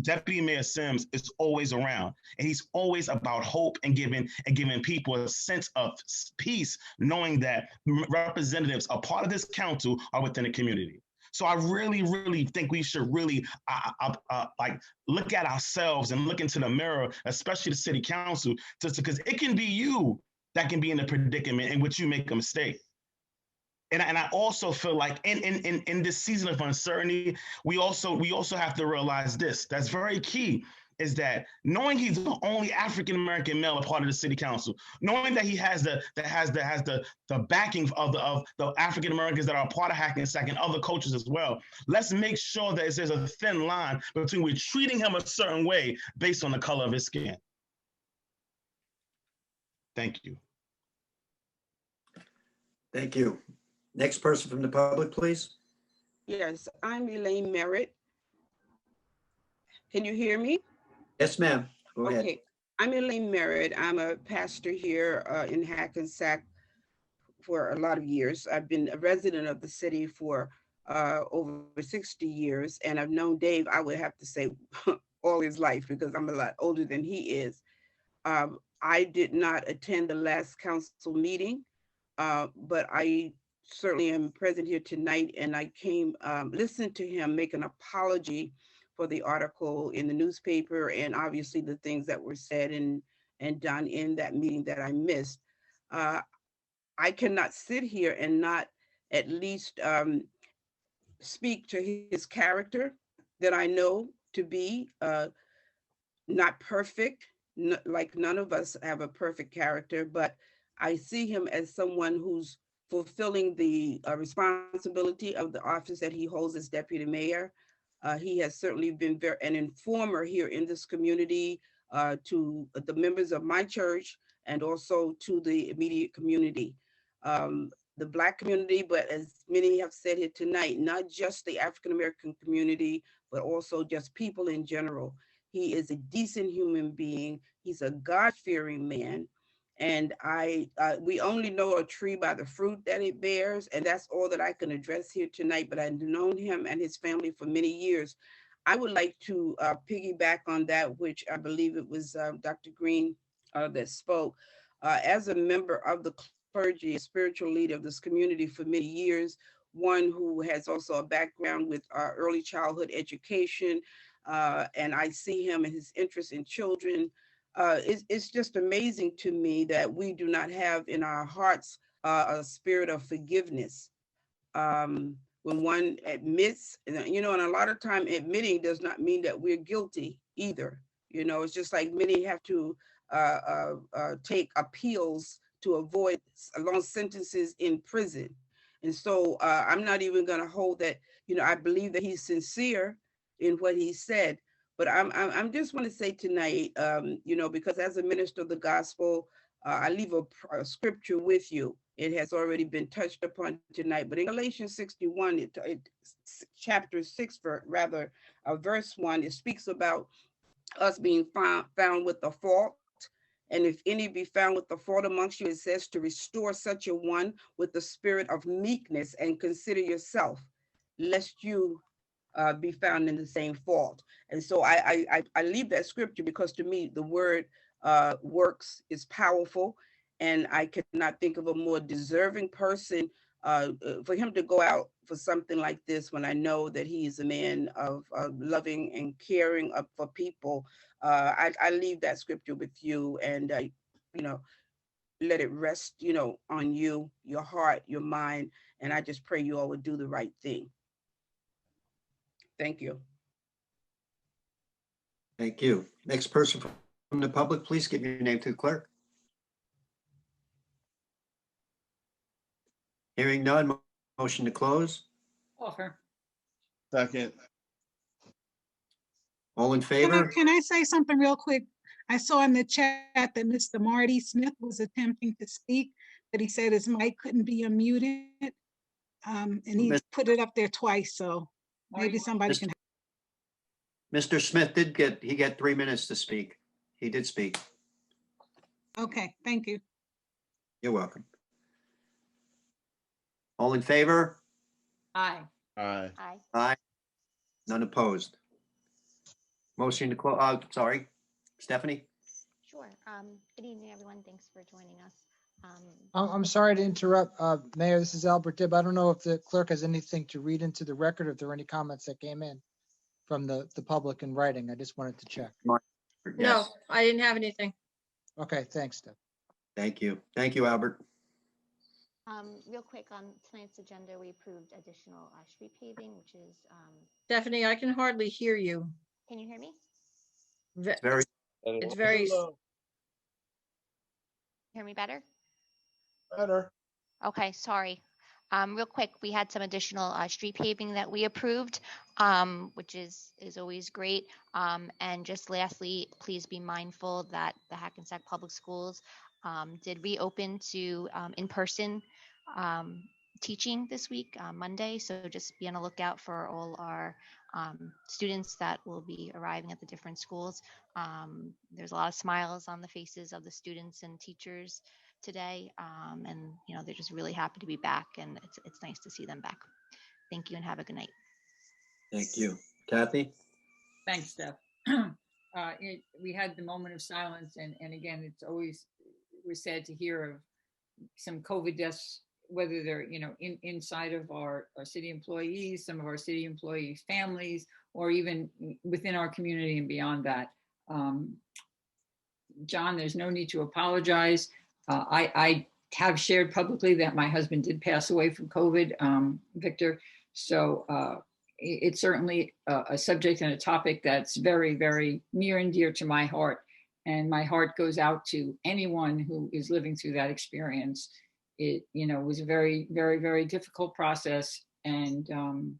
Deputy Mayor Sims is always around, and he's always about hope and giving people a sense of peace, knowing that representatives, a part of this council, are within the community. So I really, really think we should really like look at ourselves and look into the mirror, especially the city council, because it can be you that can be in the predicament in which you make a mistake. And I also feel like in this season of uncertainty, we also have to realize this. That's very key. Is that knowing he's the only African-American male a part of the city council, knowing that he has the backing of the African-Americans that are a part of Hackensack and other coaches as well. Let's make sure that there's a thin line between we're treating him a certain way based on the color of his skin. Thank you.
Thank you. Next person from the public, please.
Yes, I'm Elaine Merritt. Can you hear me?
Yes, ma'am. Go ahead.
Okay, I'm Elaine Merritt. I'm a pastor here in Hackensack for a lot of years. I've been a resident of the city for over 60 years, and I've known Dave, I would have to say, all his life because I'm a lot older than he is. I did not attend the last council meeting, but I certainly am present here tonight, and I came listen to him make an apology for the article in the newspaper and obviously the things that were said and done in that meeting that I missed. I cannot sit here and not at least speak to his character that I know to be not perfect, like none of us have a perfect character, but I see him as someone who's fulfilling the responsibility of the office that he holds as deputy mayor. He has certainly been an informer here in this community to the members of my church and also to the immediate community. The Black community, but as many have said here tonight, not just the African-American community, but also just people in general. He is a decent human being. He's a God-fearing man. And we only know a tree by the fruit that it bears. And that's all that I can address here tonight. But I've known him and his family for many years. I would like to piggyback on that, which I believe it was Dr. Green that spoke. As a member of the clergy, a spiritual leader of this community for many years, one who has also a background with early childhood education, and I see him and his interest in children. It's just amazing to me that we do not have in our hearts a spirit of forgiveness. When one admits, and a lot of time admitting does not mean that we're guilty either. It's just like many have to take appeals to avoid long sentences in prison. And so I'm not even going to hold that, I believe that he's sincere in what he said. But I'm just want to say tonight, because as a minister of the gospel, I leave a scripture with you. It has already been touched upon tonight, but in Galatians 61, chapter 6, verse 1, it speaks about us being found with a fault. And if any be found with the fault amongst you, it says to restore such a one with the spirit of meekness and consider yourself, lest you be found in the same fault. And so I leave that scripture because to me, the word works is powerful. And I cannot think of a more deserving person for him to go out for something like this when I know that he is a man of loving and caring for people. I leave that scripture with you and, let it rest, on you, your heart, your mind. And I just pray you all would do the right thing. Thank you.
Thank you. Next person from the public, please give your name to the clerk. Hearing none, motion to close.
Offer.
Second.
All in favor?
Can I say something real quick? I saw in the chat that Mr. Marty Smith was attempting to speak, but he said his mic couldn't be unmuted. And he put it up there twice, so maybe somebody can.
Mr. Smith did get 3 minutes to speak. He did speak.
Okay, thank you.
You're welcome. All in favor?
Aye.
Aye.
Aye.
Aye. None opposed. Motion to close. Sorry, Stephanie.
Sure. Good evening, everyone. Thanks for joining us.
I'm sorry to interrupt, Mayor. This is Albert Dibb. I don't know if the clerk has anything to read into the record, if there are any comments that came in from the public in writing. I just wanted to check.
No, I didn't have anything.
Okay, thanks, Deb.
Thank you. Thank you, Albert.
Real quick on tonight's agenda, we approved additional street paving, which is.
Stephanie, I can hardly hear you.
Can you hear me?
It's very.
Hear me better?
Better.
Okay, sorry. Real quick, we had some additional street paving that we approved, which is always great. And just lastly, please be mindful that the Hackensack Public Schools did reopen to in-person teaching this week, Monday. So just be on the lookout for all our students that will be arriving at the different schools. There's a lot of smiles on the faces of the students and teachers today. And, you know, they're just really happy to be back, and it's nice to see them back. Thank you and have a good night.
Thank you. Kathy?
Thanks, Steph. We had the moment of silence, and again, it's always, we're sad to hear of some COVID deaths, whether they're, you know, inside of our city employees, some of our city employees' families, or even within our community and beyond that. John, there's no need to apologize. I have shared publicly that my husband did pass away from COVID, Victor. So it's certainly a subject and a topic that's very, very near and dear to my heart. And my heart goes out to anyone who is living through that experience. It, you know, was a very, very, very difficult process. And I'm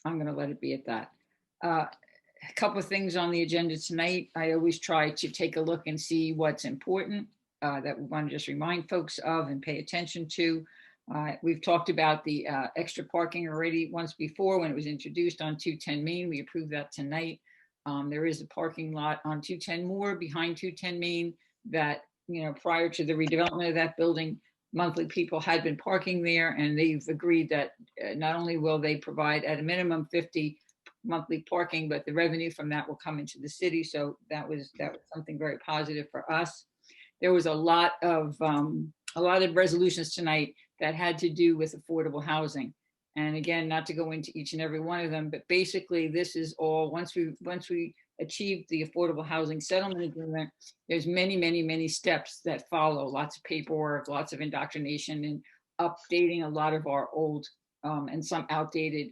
going to let it be at that. A couple of things on the agenda tonight. I always try to take a look and see what's important that we want to just remind folks of and pay attention to. We've talked about the extra parking already once before when it was introduced on 210 Main. We approved that tonight. There is a parking lot on 210 Moore behind 210 Main that, you know, prior to the redevelopment of that building, monthly people had been parking there, and they've agreed that not only will they provide at a minimum 50 monthly parking, but the revenue from that will come into the city. So that was something very positive for us. There was a lot of resolutions tonight that had to do with affordable housing. And again, not to go into each and every one of them, but basically this is all, once we achieve the affordable housing settlement agreement, there's many, many, many steps that follow, lots of paperwork, lots of indoctrination, and updating a lot of our old and some outdated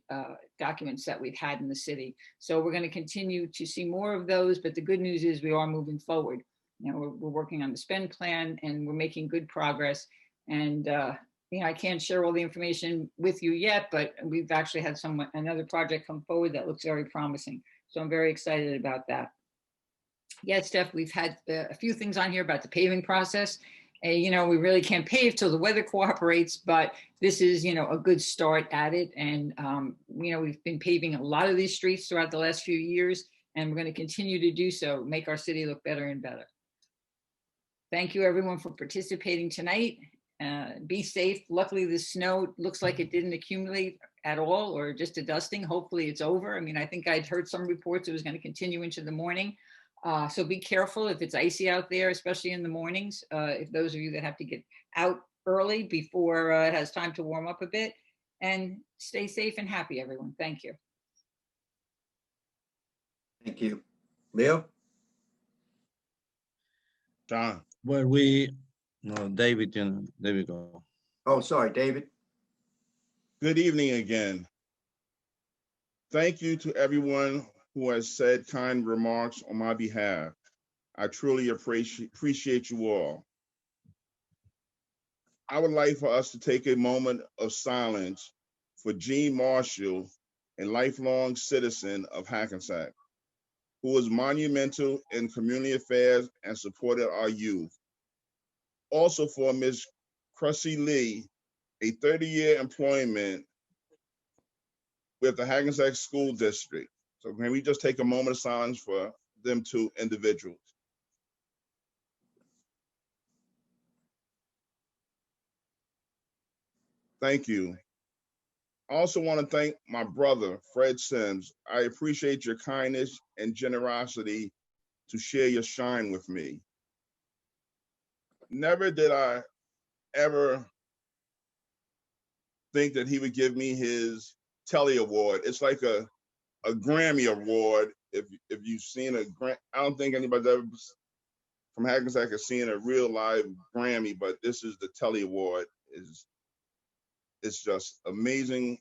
documents that we've had in the city. So we're going to continue to see more of those, but the good news is we are moving forward. You know, we're working on the spend plan, and we're making good progress. And you know, I can't share all the information with you yet, but we've actually had another project come forward that looks very promising. So I'm very excited about that. Yes, Steph, we've had a few things on here about the paving process. You know, we really can't pave till the weather cooperates, but this is, you know, a good start at it. And, you know, we've been paving a lot of these streets throughout the last few years, and we're going to continue to do so, make our city look better and better. Thank you, everyone, for participating tonight. Be safe. Luckily, the snow looks like it didn't accumulate at all, or just a dusting. Hopefully it's over. I mean, I think I'd heard some reports it was going to continue into the morning. So be careful if it's icy out there, especially in the mornings. If those of you that have to get out early before it has time to warm up a bit, and stay safe and happy, everyone. Thank you.
Thank you. Leo?
John.
Well, no, David, there we go.
Oh, sorry, David.
Good evening again. Thank you to everyone who has said kind remarks on my behalf. I truly appreciate you all. I would like for us to take a moment of silence for Gene Marshall, a lifelong citizen of Hackensack, who was monumental in community affairs and supported our youth. Also for Ms. Cressy Lee, a 30-year employment with the Hackensack School District. So can we just take a moment of silence for them two individuals? Thank you. I also want to thank my brother, Fred Sims. I appreciate your kindness and generosity to share your shine with me. Never did I ever think that he would give me his Telly Award. It's like a Grammy Award. If you've seen I don't think anybody's ever from Hackensack has seen a real live Grammy, but this is the Telly Award. It's just amazing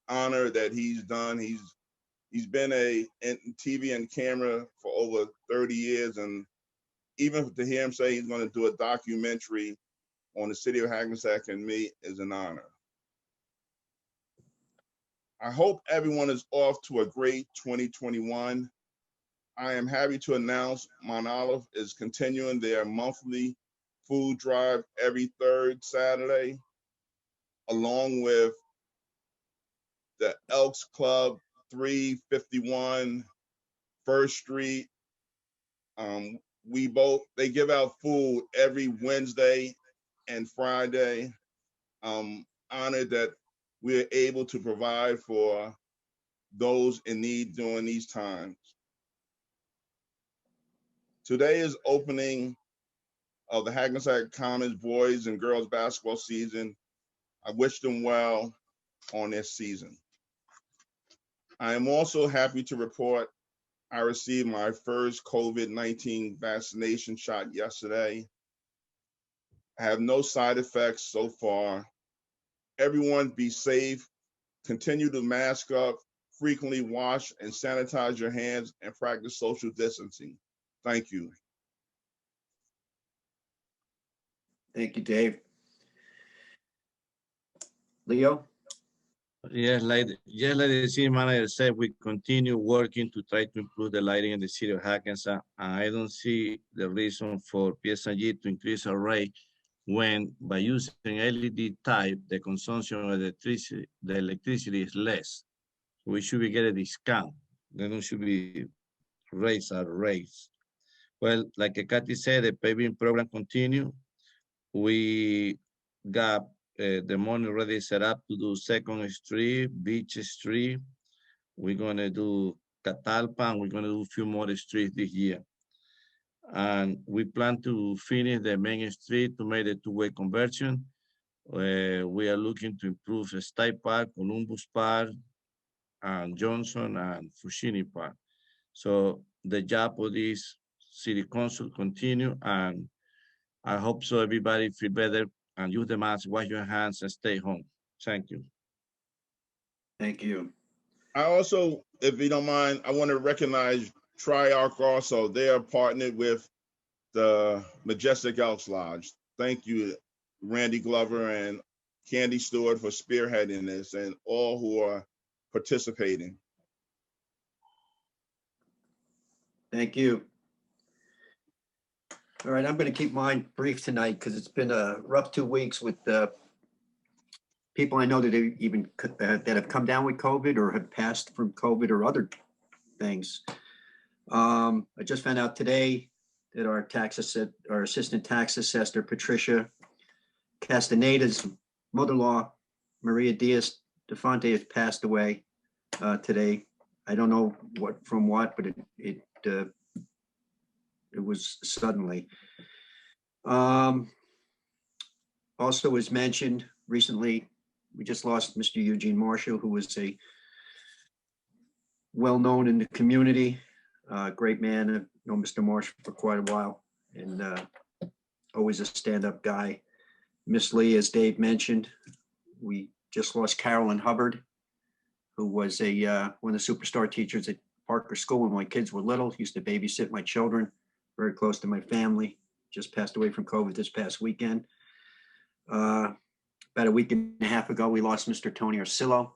honor that he's done. He's been in TV and camera for over 30 years, and even to hear him say he's going to do a documentary on the city of Hackensack and me is an honor. I hope everyone is off to a great 2021. I am happy to announce Mount Olive is continuing their monthly food drive every third Saturday, along with the Elks Club, 351 First Street. They give out food every Wednesday and Friday. Honored that we're able to provide for those in need during these times. Today is opening of the Hackensack Commons boys and girls basketball season. I wish them well on their season. I am also happy to report I received my first COVID-19 vaccination shot yesterday. I have no side effects so far. Everyone be safe, continue to mask up, frequently wash and sanitize your hands, and practice social distancing. Thank you.
Thank you, Dave. Leo?
Yes, like the city manager said, we continue working to try to improve the lighting in the city of Hackensack. I don't see the reason for Pseg to increase our rate when by using LED type, the consumption of the electricity is less. We should be getting a discount. Then should be raise our rates. Well, like Kathy said, the paving program continue. We got the money already set up to do 2nd Street, Beach Street. We're gonna do Catalpa, and we're gonna do a few more streets this year. And we plan to finish the main street to make the two-way conversion. We are looking to improve Style Park, Columbus Park, and Johnson and Fushini Park. So the job of this city council continue, and I hope so everybody feel better and use the mask, wash your hands, and stay home. Thank you.
Thank you.
I also, if you don't mind, I want to recognize Triarch also. They are partnered with the Majestic Elks Lodge. Thank you, Randy Glover and Candy Stewart, for spearheading this, and all who are participating.
Thank you. All right, I'm going to keep mine brief tonight because it's been a rough 2 weeks with people I know that have come down with COVID or have passed from COVID or other things. I just found out today that our assistant tax assessor, Patricia Castaneda's mother-in-law, Maria Diaz Defonte, has passed away today. I don't know what, but it was suddenly. Also, as mentioned recently, we just lost Mr. Eugene Marshall, who was a well-known in the community, great man. I've known Mr. Marshall for quite a while, and always a stand-up guy. Miss Lee, as Dave mentioned, we just lost Carolyn Hubbard, who was one of the superstar teachers at Parker School when my kids were little, used to babysit my children, very close to my family, just passed away from COVID this past weekend. About a week and a half ago, we lost Mr. Tony Arcillo,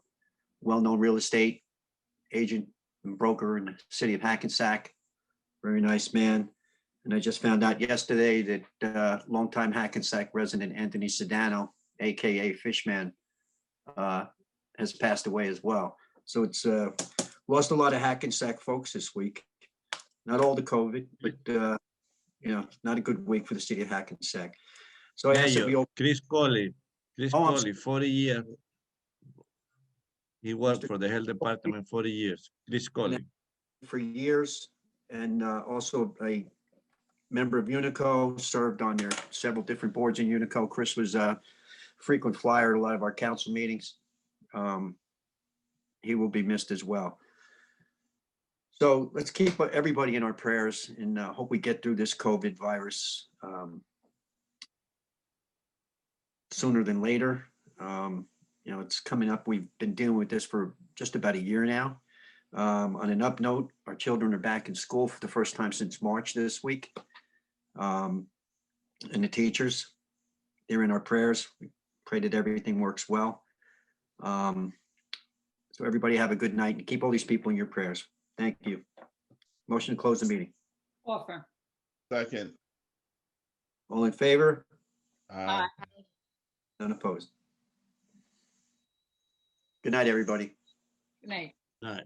well-known real estate agent and broker in the city of Hackensack, very nice man. And I just found out yesterday that longtime Hackensack resident Anthony Sedano, AKA Fishman, has passed away as well. So it's lost a lot of Hackensack folks this week. Not all the COVID, but not a good week for the city of Hackensack. So I asked that we open.
Chris Colley, 40 years. He worked for the health department 40 years. Chris Colley.
For years, and also a member of Unico, served on their several different boards in Unico. Chris was a frequent flyer at a lot of our council meetings. He will be missed as well. So let's keep everybody in our prayers and hope we get through this COVID virus sooner than later. It's coming up. We've been dealing with this for just about a year now. On an up note, our children are back in school for the first time since March this week. And the teachers, they're in our prayers. We pray that everything works well. So everybody have a good night and keep all these people in your prayers. Thank you. Motion to close the meeting.
Offer.
Second.
All in favor?
Aye.
None opposed. Good night, everybody.
Good night.
All right.